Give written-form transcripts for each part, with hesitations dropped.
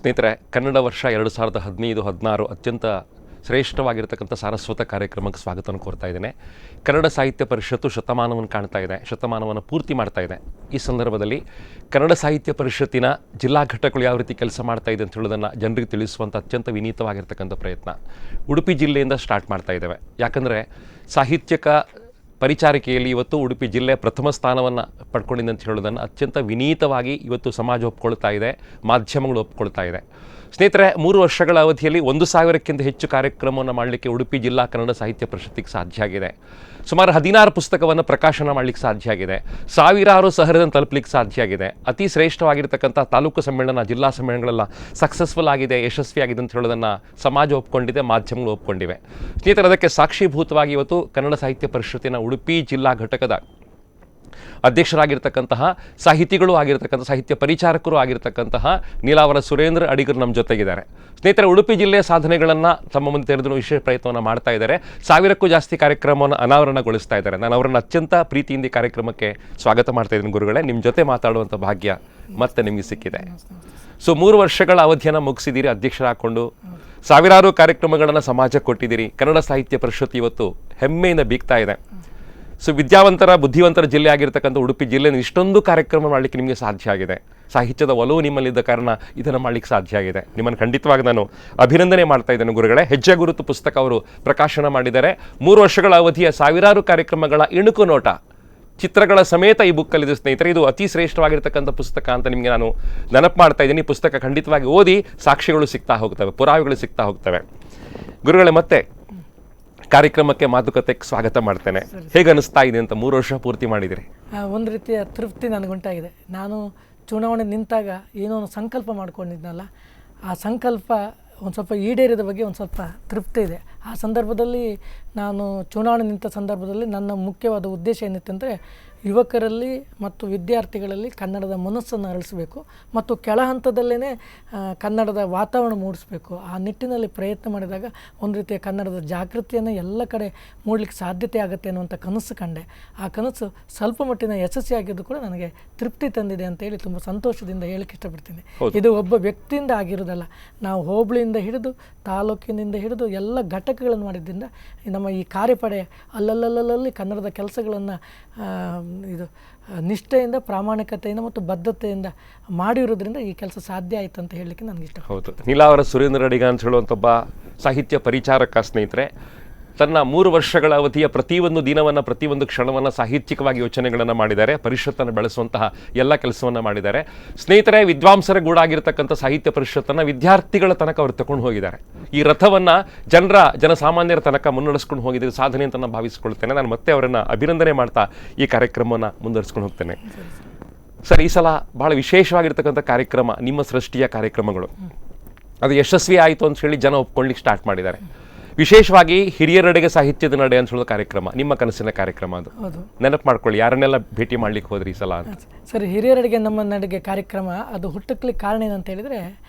ಸ್ನೇಹಿತರೆ, ಕನ್ನಡ ವರ್ಷ 2015-16 ಅತ್ಯಂತ ಶ್ರೇಷ್ಠವಾಗಿರ್ತಕ್ಕಂಥ ಸಾರಸ್ವತ ಕಾರ್ಯಕ್ರಮಕ್ಕೆ ಸ್ವಾಗತವನ್ನು ಕೋರ್ತಾ ಇದ್ದೇನೆ. ಕನ್ನಡ ಸಾಹಿತ್ಯ ಪರಿಷತ್ತು ಶತಮಾನವನ್ನು ಕಾಣ್ತಾ ಇದೆ, ಶತಮಾನವನ್ನು ಪೂರ್ತಿ ಮಾಡ್ತಾ ಇದೆ. ಈ ಸಂದರ್ಭದಲ್ಲಿ ಕನ್ನಡ ಸಾಹಿತ್ಯ ಪರಿಷತ್ತಿನ ಜಿಲ್ಲಾ ಘಟಕಗಳು ಯಾವ ರೀತಿ ಕೆಲಸ ಮಾಡ್ತಾ ಇದೆ ಅಂತ ಹೇಳೋದನ್ನು ಜನರಿಗೆ ತಿಳಿಸುವಂಥ ಅತ್ಯಂತ ವಿನೀತವಾಗಿರ್ತಕ್ಕಂಥ ಪ್ರಯತ್ನ ಉಡುಪಿ ಜಿಲ್ಲೆಯಿಂದ ಸ್ಟಾರ್ಟ್ ಮಾಡ್ತಾ ಇದ್ದೇವೆ. ಯಾಕಂದರೆ ಸಾಹಿತ್ಯಕ ಪರಿಚಾರಿಕೆಯಲ್ಲಿ ಇವತ್ತು ಉಡುಪಿ ಜಿಲ್ಲೆ ಪ್ರಥಮ ಸ್ಥಾನವನ್ನು ಪಡ್ಕೊಂಡಿದೆ ಅಂತ ಹೇಳೋದನ್ನು ಅತ್ಯಂತ ವಿನೀತವಾಗಿ ಇವತ್ತು ಸಮಾಜ ಒಪ್ಕೊಳ್ತಾ ಇದೆ, ಮಾಧ್ಯಮಗಳು ಒಪ್ಕೊಳ್ತಾ ಇದೆ. ಸ್ನೇಹಿತರೆ, 3 ವರ್ಷಗಳ ಅವಧಿಯಲ್ಲಿ 1000ಕ್ಕಿಂತ ಹೆಚ್ಚು ಕಾರ್ಯಕ್ರಮವನ್ನು ಮಾಡಲಿಕ್ಕೆ ಉಡುಪಿ ಜಿಲ್ಲಾ ಕನ್ನಡ ಸಾಹಿತ್ಯ ಪರಿಷತ್ತಿಗೆ ಸಾಧ್ಯ ಆಗಿದೆ. ಸುಮಾರು 16 ಪುಸ್ತಕವನ್ನು ಪ್ರಕಾಶನ ಮಾಡಲಿಕ್ಕೆ ಸಾಧ್ಯ ಆಗಿದೆ. ಸಾವಿರಾರು ಸಹೃದಯನ್ನು ತಲುಪಲಿಕ್ಕೆ ಸಾಧ್ಯ ಆಗಿದೆ. ಅತಿ ಶ್ರೇಷ್ಠವಾಗಿರ್ತಕ್ಕಂಥ ತಾಲೂಕು ಸಮ್ಮೇಳನ, ಜಿಲ್ಲಾ ಸಮ್ಮೇಳನಗಳೆಲ್ಲ ಸಕ್ಸಸ್ಫುಲ್ ಆಗಿದೆ, ಯಶಸ್ವಿಯಾಗಿದೆ ಅಂತ ಹೇಳೋದನ್ನು ಸಮಾಜ ಒಪ್ಕೊಂಡಿದೆ, ಮಾಧ್ಯಮಗಳು ಒಪ್ಕೊಂಡಿವೆ. ಸ್ನೇಹಿತರೆ, ಅದಕ್ಕೆ ಸಾಕ್ಷೀಭೂತವಾಗಿ ಇವತ್ತು ಕನ್ನಡ ಸಾಹಿತ್ಯ ಪರಿಷತ್ತಿನ ಉಡುಪಿ ಜಿಲ್ಲಾ ಘಟಕದ ಅಧ್ಯಕ್ಷರಾಗಿರ್ತಕ್ಕಂತಹ ಸಾಹಿತಿಗಳು ಆಗಿರ್ತಕ್ಕಂಥ ಸಾಹಿತ್ಯ ಪರಿಚಾರಕರು ಆಗಿರ್ತಕ್ಕಂತಹ ನೀಲಾವರ ಸುರೇಂದ್ರ ಅಡಿಗರು ನಮ್ಮ ಜೊತೆಗಿದ್ದಾರೆ. ಸ್ನೇಹಿತರೆ, ಉಡುಪಿ ಜಿಲ್ಲೆಯ ಸಾಧನೆಗಳನ್ನು ತಮ್ಮ ಮುಂದೆ ತೆರೆದು ವಿಶೇಷ ಪ್ರಯತ್ನವನ್ನು ಮಾಡ್ತಾ ಇದ್ದಾರೆ. 1000ಕ್ಕೂ ಜಾಸ್ತಿ ಕಾರ್ಯಕ್ರಮವನ್ನು ಅನಾವರಣಗೊಳಿಸ್ತಾ ಇದ್ದಾರೆ. ನಾನು ಅವರನ್ನು ಅತ್ಯಂತ ಪ್ರೀತಿಯಿಂದ ಈ ಕಾರ್ಯಕ್ರಮಕ್ಕೆ ಸ್ವಾಗತ ಮಾಡ್ತಾ ಇದ್ದೀನಿ. ಗುರುಗಳೇ, ನಿಮ್ಮ ಜೊತೆ ಮಾತಾಡುವಂಥ ಭಾಗ್ಯ ಮತ್ತೆ ನಿಮಗೆ ಸಿಕ್ಕಿದೆ. ಸೊ 3 ವರ್ಷಗಳ ಅವಧಿಯನ್ನು ಮುಗಿಸಿದ್ದೀರಿ, ಅಧ್ಯಕ್ಷರಾಕೊಂಡು ಸಾವಿರಾರು ಕಾರ್ಯಕ್ರಮಗಳನ್ನು ಸಮಾಜಕ್ಕೆ ಕೊಟ್ಟಿದ್ದೀರಿ. ಕನ್ನಡ ಸಾಹಿತ್ಯ ಪರಿಷತ್ತು ಇವತ್ತು ಹೆಮ್ಮೆಯಿಂದ ಬೀಗ್ತಾ ಇದೆ. ಸೊ ವಿದ್ಯಾವಂತರ, ಬುದ್ಧಿವಂತರ ಜಿಲ್ಲೆ ಆಗಿರ್ತಕ್ಕಂಥ ಉಡುಪಿ ಜಿಲ್ಲೆನ ಇಷ್ಟೊಂದು ಕಾರ್ಯಕ್ರಮ ಮಾಡಲಿಕ್ಕೆ ನಿಮಗೆ ಸಾಧ್ಯ ಆಗಿದೆ. ಸಾಹಿತ್ಯದ ಒಲವು ನಿಮ್ಮಲ್ಲಿದ್ದ ಕಾರಣ ಇದನ್ನು ಮಾಡಲಿಕ್ಕೆ ಸಾಧ್ಯ ಆಗಿದೆ. ನಿಮ್ಮನ್ನು ಖಂಡಿತವಾಗಿ ನಾನು ಅಭಿನಂದನೆ ಮಾಡ್ತಾ ಇದ್ದೇನೆ ಗುರುಗಳೇ. ಹೆಜ್ಜೆ ಗುರುತು ಪುಸ್ತಕ ಅವರು ಪ್ರಕಾಶನ ಮಾಡಿದ್ದಾರೆ. 3 ವರ್ಷಗಳ ಅವಧಿಯ ಸಾವಿರಾರು ಕಾರ್ಯಕ್ರಮಗಳ ಇಣುಕು ನೋಟ ಚಿತ್ರಗಳ ಸಮೇತ ಈ ಬುಕ್ಕಲ್ಲಿದೆ. ಸ್ನೇಹಿತರೆ, ಇದು ಅತಿ ಶ್ರೇಷ್ಠವಾಗಿರ್ತಕ್ಕಂಥ ಪುಸ್ತಕ ಅಂತ ನಿಮಗೆ ನಾನು ನೆನಪು ಮಾಡ್ತಾ ಇದ್ದೀನಿ. ಪುಸ್ತಕ ಖಂಡಿತವಾಗಿ ಓದಿ, ಸಾಕ್ಷಿಗಳು ಸಿಗ್ತಾ ಹೋಗ್ತವೆ, ಪುರಾವೆಗಳು ಸಿಗ್ತಾ ಹೋಗ್ತವೆ. ಗುರುಗಳೇ, ಮತ್ತೆ ಕಾರ್ಯಕ್ರಮಕ್ಕೆ ಮಾತುಕತೆಗೆ ಸ್ವಾಗತ ಮಾಡ್ತೇನೆ. ಹೇಗೆ ಅನಿಸ್ತಾ ಇದೆ ಅಂತ 3 ವರ್ಷ ಪೂರ್ತಿ ಮಾಡಿದಿರಿ? ಒಂದು ರೀತಿಯ ತೃಪ್ತಿ ನನಗುಂಟಾಗಿದೆ. ನಾನು ಚುನಾವಣೆ ನಿಂತಾಗ ಏನೋ ಒಂದು ಸಂಕಲ್ಪ ಮಾಡ್ಕೊಂಡಿದ್ನಲ್ಲ, ಆ ಸಂಕಲ್ಪ ಒಂದು ಸ್ವಲ್ಪ ಈಡೇರಿದ ಬಗ್ಗೆ ಒಂದು ಸ್ವಲ್ಪ ತೃಪ್ತಿ ಇದೆ. ಆ ಸಂದರ್ಭದಲ್ಲಿ ನಾನು ಚುನಾವಣೆ ನಿಂತ ಸಂದರ್ಭದಲ್ಲಿ ನನ್ನ ಮುಖ್ಯವಾದ ಉದ್ದೇಶ ಏನಿತ್ತು ಅಂದರೆ, ಯುವಕರಲ್ಲಿ ಮತ್ತು ವಿದ್ಯಾರ್ಥಿಗಳಲ್ಲಿ ಕನ್ನಡದ ಮನಸ್ಸನ್ನು ಅರಳಿಸಬೇಕು ಮತ್ತು ಕೆಳ ಹಂತದಲ್ಲೇ ಕನ್ನಡದ ವಾತಾವರಣ ಮೂಡಿಸಬೇಕು. ಆ ನಿಟ್ಟಿನಲ್ಲಿ ಪ್ರಯತ್ನ ಮಾಡಿದಾಗ ಒಂದು ರೀತಿಯ ಕನ್ನಡದ ಜಾಗೃತಿಯನ್ನು ಎಲ್ಲ ಕಡೆ ಮೂಡಲಿಕ್ಕೆ ಸಾಧ್ಯತೆ ಆಗುತ್ತೆ ಅನ್ನುವಂಥ ಕನಸು ಕಂಡೆ. ಆ ಕನಸು ಸ್ವಲ್ಪ ಮಟ್ಟಿನ ಯಶಸ್ವಿಯಾಗಿದ್ದು ಕೂಡ ನನಗೆ ತೃಪ್ತಿ ತಂದಿದೆ ಅಂತ ಹೇಳಿ ತುಂಬ ಸಂತೋಷದಿಂದ ಹೇಳಕ್ಕೆ ಇಷ್ಟಪಡ್ತೀನಿ. ಇದು ಒಬ್ಬ ವ್ಯಕ್ತಿಯಿಂದ ಆಗಿರೋದಲ್ಲ, ನಾವು ಹೋಬಳಿಯಿಂದ ಹಿಡಿದು ತಾಲೂಕಿನಿಂದ ಹಿಡಿದು ಎಲ್ಲ ಘಟಕಗಳನ್ನು ಮಾಡಿದ್ದರಿಂದ ನಮ್ಮ ಈ ಕಾರ್ಯಪಡೆ ಅಲ್ಲಲ್ಲಲ್ಲಿ ಕನ್ನಡದ ಕೆಲಸಗಳನ್ನು ಇದು ನಿಷ್ಠೆಯಿಂದ, ಪ್ರಾಮಾಣಿಕತೆಯಿಂದ ಮತ್ತು ಬದ್ಧತೆಯಿಂದ ಮಾಡಿರೋದ್ರಿಂದ ಈ ಕೆಲಸ ಸಾಧ್ಯ ಆಯಿತು ಅಂತ ಹೇಳಲಿಕ್ಕೆ ನನಗೆ ಇಷ್ಟ. ಹೌದು, ನೀಲಾವರ ಸುರೇಂದ್ರ ಅಡಿಗ ಅಂತ ಹೇಳುವಂಥ ಒಬ್ಬ ಸಾಹಿತ್ಯ ಪರಿಚಾರಕ ಸ್ನೇಹಿತರೆ, ತನ್ನ 3 ವರ್ಷಗಳ ಅವಧಿಯ ಪ್ರತಿಯೊಂದು ದಿನವನ್ನು, ಪ್ರತಿಯೊಂದು ಕ್ಷಣವನ್ನು ಸಾಹಿತ್ಯಿಕವಾಗಿ ಯೋಚನೆಗಳನ್ನು ಮಾಡಿದ್ದಾರೆ. ಪರಿಷತ್ತನ್ನು ಬೆಳೆಸುವಂತಹ ಎಲ್ಲ ಕೆಲಸವನ್ನು ಮಾಡಿದ್ದಾರೆ. ಸ್ನೇಹಿತರೆ, ವಿದ್ವಾಂಸರ ಗೂಡಾಗಿರ್ತಕ್ಕಂಥ ಸಾಹಿತ್ಯ ಪರಿಷತ್ತನ್ನು ವಿದ್ಯಾರ್ಥಿಗಳ ತನಕ ಅವರು ತಗೊಂಡು ಹೋಗಿದ್ದಾರೆ. ಈ ರಥವನ್ನು ಜನಸಾಮಾನ್ಯರ ತನಕ ಮುನ್ನಡೆಸ್ಕೊಂಡು ಹೋಗಿದ್ದು ಸಾಧನೆ ಅಂತ ನಾನು ಭಾವಿಸ್ಕೊಳ್ತೇನೆ. ನಾನು ಮತ್ತೆ ಅವರನ್ನು ಅಭಿನಂದನೆ ಮಾಡ್ತಾ ಈ ಕಾರ್ಯಕ್ರಮವನ್ನು ಮುಂದುವರಿಸ್ಕೊಂಡು ಹೋಗ್ತೇನೆ. ಸರ್, ಈ ಸಲ ಬಹಳ ವಿಶೇಷವಾಗಿರ್ತಕ್ಕಂಥ ಕಾರ್ಯಕ್ರಮ, ನಿಮ್ಮ ಸೃಷ್ಟಿಯ ಕಾರ್ಯಕ್ರಮಗಳು ಅದು ಯಶಸ್ವಿ ಆಯಿತು ಅಂತ ಹೇಳಿ ಜನ ಒಪ್ಕೊಳ್ಳಿಕ್ಕೆ ಸ್ಟಾರ್ಟ್ ಮಾಡಿದ್ದಾರೆ. ವಿಶೇಷವಾಗಿ ಹಿರಿಯರೆಡೆಗೆ ಸಾಹಿತ್ಯದ ನಡೆ ಅಂತ ಹೇಳೋ ಕಾರ್ಯಕ್ರಮ ನಿಮ್ಮ ಕನಸಿನ ಕಾರ್ಯಕ್ರಮ. ಅದು ನೆನಪು ಮಾಡ್ಕೊಳ್ಳಿ, ಯಾರನ್ನೆಲ್ಲ ಭೇಟಿ ಮಾಡ್ಲಿಕ್ಕೆ ಹೋದ್ರಿ ಈ ಸಲ ಅಂತ. ಸರಿ, ಹಿರಿಯರೆಡೆಗೆ ನಮ್ಮ ನಡೆಗೆ ಕಾರ್ಯಕ್ರಮ ಅದು ಹುಟ್ಟಕ್ಲಿಕ್ಕೆ ಕಾರಣ ಏನಂತ ಹೇಳಿದರೆ,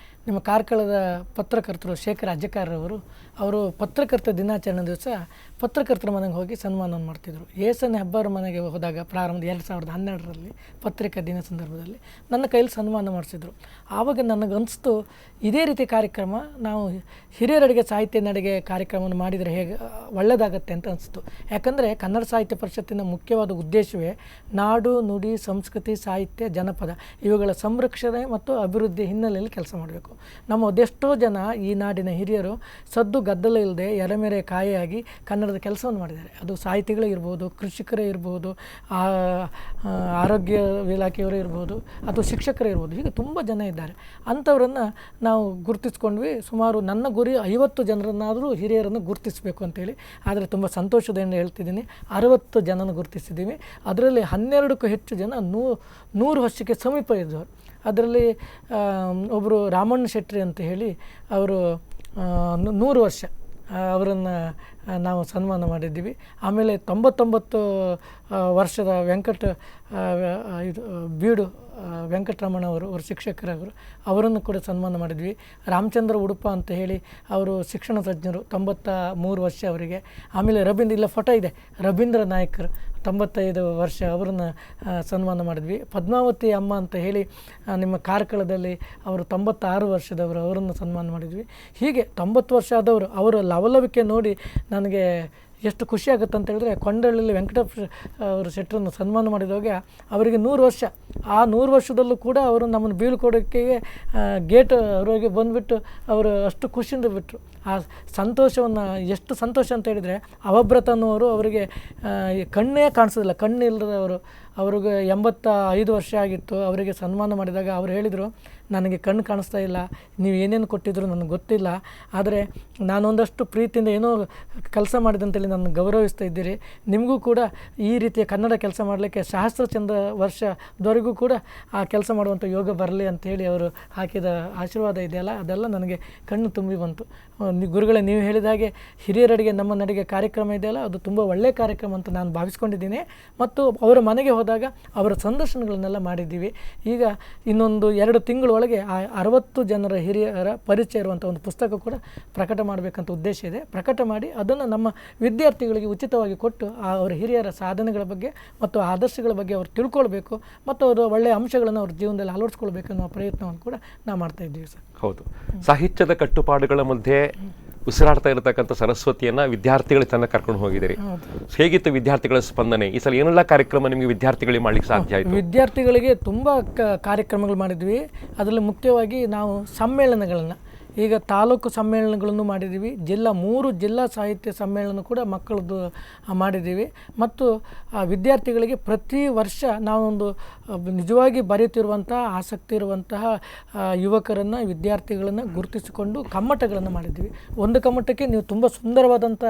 ನಿಮ್ಮ ಕಾರ್ಕಳದ ಪತ್ರಕರ್ತರು ಶೇಖರ್ ಅಜ್ಜಕಾರರವರು ಅವರು ಪತ್ರಕರ್ತ ದಿನಾಚರಣೆ ದಿವಸ ಪತ್ರಕರ್ತರ ಮನೆಗೆ ಹೋಗಿ ಸನ್ಮಾನವನ್ನು ಮಾಡ್ತಿದ್ರು. ಏಸನ್ ಹೆಬ್ಬಾರ್ ಮನೆಗೆ ಹೋದಾಗ ಪ್ರಾರಂಭ 2012ರಲ್ಲಿ ಪತ್ರಿಕಾ ದಿನ ಸಂದರ್ಭದಲ್ಲಿ ನನ್ನ ಕೈಯಲ್ಲಿ ಸನ್ಮಾನ ಮಾಡಿಸಿದ್ರು. ಆವಾಗ ನನಗನ್ನಿಸ್ತು, ಇದೇ ರೀತಿ ಕಾರ್ಯಕ್ರಮ ನಾವು ಹಿರಿಯರೆಡೆಗೆ ಸಾಹಿತ್ಯ ನಡೆಗೆ ಕಾರ್ಯಕ್ರಮವನ್ನು ಮಾಡಿದರೆ ಹೇಗೆ ಒಳ್ಳೆಯದಾಗತ್ತೆ ಅಂತ ಅನಿಸ್ತು. ಯಾಕಂದರೆ ಕನ್ನಡ ಸಾಹಿತ್ಯ ಪರಿಷತ್ತಿನ ಮುಖ್ಯವಾದ ಉದ್ದೇಶವೇ ನಾಡು, ನುಡಿ, ಸಂಸ್ಕೃತಿ, ಸಾಹಿತ್ಯ, ಜನಪದ ಇವುಗಳ ಸಂರಕ್ಷಣೆ ಮತ್ತು ಅಭಿವೃದ್ಧಿ ಹಿನ್ನೆಲೆಯಲ್ಲಿ ಕೆಲಸ ಮಾಡಬೇಕು. ನಮ್ಮ ಅದೆಷ್ಟೋ ಜನ ಈ ನಾಡಿನ ಹಿರಿಯರು ಸದ್ದು ಗದ್ದಲ ಇಲ್ಲದೆ ಎರೆಮೆರೆ ಕಾಯಿಯಾಗಿ ಕನ್ನಡದ ಕೆಲಸವನ್ನು ಮಾಡಿದ್ದಾರೆ. ಅದು ಸಾಹಿತಿಗಳೇ ಇರ್ಬೋದು, ಕೃಷಿಕರೇ ಇರ್ಬೋದು, ಆರೋಗ್ಯ ಇಲಾಖೆಯವರೇ ಇರ್ಬೋದು, ಅಥವಾ ಶಿಕ್ಷಕರೇ ಇರ್ಬೋದು. ಹೀಗೆ ತುಂಬ ಜನ ಇದ್ದಾರೆ. ಅಂಥವರನ್ನು ನಾವು ಗುರುತಿಸ್ಕೊಂಡ್ವಿ. ಸುಮಾರು ನನ್ನ ಗುರಿ 50 ಜನರನ್ನಾದರೂ ಹಿರಿಯರನ್ನು ಗುರುತಿಸಬೇಕು ಅಂತೇಳಿ. ಆದರೆ ತುಂಬ ಸಂತೋಷದಿಂದ ಹೇಳ್ತಿದ್ದೀನಿ, 60 ಜನನ ಗುರುತಿಸಿದ್ದೀವಿ. ಅದರಲ್ಲಿ 12ಕ್ಕೂ ಹೆಚ್ಚು ಜನ 100 ವರ್ಷಕ್ಕೆ ಸಮೀಪ ಇದ್ದವರು. ಅದರಲ್ಲಿ ಒಬ್ಬರು ರಾಮಣ್ಣ ಶೆಟ್ಟಿ ಅಂತ ಹೇಳಿ ಅವರು 100 ವರ್ಷ, ಅವರನ್ನು ನಾವು ಸನ್ಮಾನ ಮಾಡಿದ್ದೀವಿ. ಆಮೇಲೆ 99 ವರ್ಷದ ಬೀಡು ವೆಂಕಟರಮಣ ಅವರು ಶಿಕ್ಷಕರವರು, ಅವರನ್ನು ಕೂಡ ಸನ್ಮಾನ ಮಾಡಿದ್ವಿ. ರಾಮಚಂದ್ರ ಉಡುಪ ಅಂತ ಹೇಳಿ ಅವರು ಶಿಕ್ಷಣ ತಜ್ಞರು, 93 ವರ್ಷ ಅವರಿಗೆ. ಆಮೇಲೆ ಇಲ್ಲ ಫೋಟೋ ಇದೆ, ರವೀಂದ್ರ ನಾಯಕರು 95 ವರ್ಷ ಅವರನ್ನು ಸನ್ಮಾನ ಮಾಡಿದ್ವಿ. ಪದ್ಮಾವತಿ ಅಮ್ಮ ಅಂತ ಹೇಳಿ ನಿಮ್ಮ ಕಾರ್ಕಳದಲ್ಲಿ ಅವರು 96 ವರ್ಷದವರು, ಅವರನ್ನು ಸನ್ಮಾನ ಮಾಡಿದ್ವಿ. ಹೀಗೆ 90 ವರ್ಷ ಆದವರು ಅವರ ಲವಲವಿಕೆ ನೋಡಿ ನನಗೆ ಎಷ್ಟು ಖುಷಿ ಆಗುತ್ತೆ ಅಂತ ಹೇಳಿದ್ರೆ, ಕೊಂಡಳ್ಳಿ ವೆಂಕಟೇಶ್ ಅವರು ಶೆಟ್ಟರನ್ನು ಸನ್ಮಾನ ಮಾಡಿದಾಗ ಅವರಿಗೆ 100 ವರ್ಷ. ಆ 100 ವರ್ಷದಲ್ಲೂ ಕೂಡ ಅವರು ನಮ್ಮನ್ನು ಬೀಳ್ಕೊಡೋಕ್ಕೆ ಗೇಟ್ ಅವರಿಗೆ ಬಂದುಬಿಟ್ಟು ಅವರು ಅಷ್ಟು ಖುಷಿಯಿಂದ ಬಿಟ್ಟರು. ಆ ಸಂತೋಷವನ್ನು ಎಷ್ಟು ಸಂತೋಷ ಅಂತ ಹೇಳಿದರೆ, ಅವಭ್ರತ ಅನ್ನುವರು ಅವರಿಗೆ ಕಣ್ಣೇ ಕಾಣಿಸೋದಿಲ್ಲ, ಕಣ್ಣು ಇಲ್ಲದವರು. ಅವ್ರಿಗೆ 85 ವರ್ಷ ಆಗಿತ್ತು. ಅವರಿಗೆ ಸನ್ಮಾನ ಮಾಡಿದಾಗ ಅವರು ಹೇಳಿದರು, ನನಗೆ ಕಣ್ಣು ಕಾಣಿಸ್ತಾ ಇಲ್ಲ, ನೀವು ಏನೇನು ಕೊಟ್ಟಿದ್ರು ನನಗೆ ಗೊತ್ತಿಲ್ಲ, ಆದರೆ ನಾನೊಂದಷ್ಟು ಪ್ರೀತಿಯಿಂದ ಏನೋ ಕೆಲಸ ಮಾಡಿದಂತೇಳಿ ನನ್ನ ಗೌರವಿಸ್ತಾ ಇದ್ದೀರಿ. ನಿಮಗೂ ಕೂಡ ಈ ರೀತಿಯ ಕನ್ನಡ ಕೆಲಸ ಮಾಡಲಿಕ್ಕೆ ಸಹಸ್ರಚಂದ್ರ ವರ್ಷದವರೆಗೂ ಕೂಡ ಆ ಕೆಲಸ ಮಾಡುವಂಥ ಯೋಗ ಬರಲಿ ಅಂಥೇಳಿ ಅವರು ಹಾಕಿದ ಆಶೀರ್ವಾದ ಇದೆಯಲ್ಲ, ಅದೆಲ್ಲ ನನಗೆ ಕಣ್ಣು ತುಂಬಿ ಬಂತು. ಗುರುಗಳೇ, ನೀವು ಹೇಳಿದ ಹಾಗೆ ಹಿರಿಯರಡಿಗೆ ನಮ್ಮ ನಡಿಗೆ ಕಾರ್ಯಕ್ರಮ ಇದೆಯಲ್ಲ, ಅದು ತುಂಬ ಒಳ್ಳೆಯ ಕಾರ್ಯಕ್ರಮ ಅಂತ ನಾನು ಭಾವಿಸ್ಕೊಂಡಿದ್ದೀನಿ. ಮತ್ತು ಅವರ ಮನೆಗೆ ಹೋದಾಗ ಅವರ ಸಂದರ್ಶನಗಳನ್ನೆಲ್ಲ ಮಾಡಿದ್ದೀವಿ. ಈಗ ಇನ್ನೊಂದು 2 ತಿಂಗಳೊಳಗೆ ಆ 60 ಜನರ ಹಿರಿಯರ ಪರಿಚಯ ಇರುವಂಥ ಒಂದು ಪುಸ್ತಕ ಕೂಡ ಪ್ರಕಟ ಮಾಡಬೇಕಂತ ಉದ್ದೇಶ ಇದೆ. ಪ್ರಕಟ ಮಾಡಿ ಅದನ್ನು ನಮ್ಮ ವಿದ್ಯಾರ್ಥಿಗಳಿಗೆ ಉಚಿತವಾಗಿ ಕೊಟ್ಟು ಅವರ ಹಿರಿಯರ ಸಾಧನೆಗಳ ಬಗ್ಗೆ ಮತ್ತು ಆದರ್ಶಗಳ ಬಗ್ಗೆ ಅವರು ತಿಳ್ಕೊಳ್ಬೇಕು ಮತ್ತು ಅವರು ಒಳ್ಳೆಯ ಅಂಶಗಳನ್ನು ಅವ್ರ ಜೀವನದಲ್ಲಿ ಅಳವಡಿಸ್ಕೊಳ್ಬೇಕು ಅನ್ನೋ ಪ್ರಯತ್ನವನ್ನು ಕೂಡ ನಾವು ಮಾಡ್ತಾ ಇದ್ದೀವಿ ಸರ್. ಹೌದು, ಸಾಹಿತ್ಯದ ಕಟ್ಟುಪಾಡುಗಳ ಮಧ್ಯೆ ಉಸಿರಾಡ್ತಾ ಇರತಕ್ಕಂಥ ಸರಸ್ವತಿಯನ್ನು ವಿದ್ಯಾರ್ಥಿಗಳು ತನ್ನ ಕರ್ಕೊಂಡು ಹೋಗಿದ್ದೀರಿ. ಹೇಗಿತ್ತು ವಿದ್ಯಾರ್ಥಿಗಳ ಸ್ಪಂದನೆ? ಈ ಸಲ ಏನೆಲ್ಲ ಕಾರ್ಯಕ್ರಮ ನಿಮಗೆ ವಿದ್ಯಾರ್ಥಿಗಳಿಗೆ ಮಾಡಲಿಕ್ಕೆ ಸಾಧ್ಯ ಆಯಿತು? ವಿದ್ಯಾರ್ಥಿಗಳಿಗೆ ತುಂಬ ಕಾರ್ಯಕ್ರಮಗಳು ಮಾಡಿದ್ವಿ. ಅದರಲ್ಲಿ ಮುಖ್ಯವಾಗಿ ನಾವು ಸಮ್ಮೇಳನಗಳನ್ನು, ಈಗ ತಾಲೂಕು ಸಮ್ಮೇಳನಗಳನ್ನು ಮಾಡಿದ್ದೀವಿ. 3 ಜಿಲ್ಲಾ ಸಾಹಿತ್ಯ ಸಮ್ಮೇಳನ ಕೂಡ ಮಕ್ಕಳದ್ದು ಮಾಡಿದ್ದೀವಿ. ಮತ್ತು ವಿದ್ಯಾರ್ಥಿಗಳಿಗೆ ಪ್ರತಿ ವರ್ಷ ನಾವೊಂದು ನಿಜವಾಗಿ ಬರೆಯುತ್ತಿರುವಂತಹ ಆಸಕ್ತಿ ಇರುವಂತಹ ಯುವಕರನ್ನು, ವಿದ್ಯಾರ್ಥಿಗಳನ್ನು ಗುರುತಿಸಿಕೊಂಡು ಕಮ್ಮಟಗಳನ್ನು ಮಾಡಿದ್ದೀವಿ. ಒಂದು ಕಮ್ಮಟಕ್ಕೆ ನೀವು ತುಂಬ ಸುಂದರವಾದಂಥ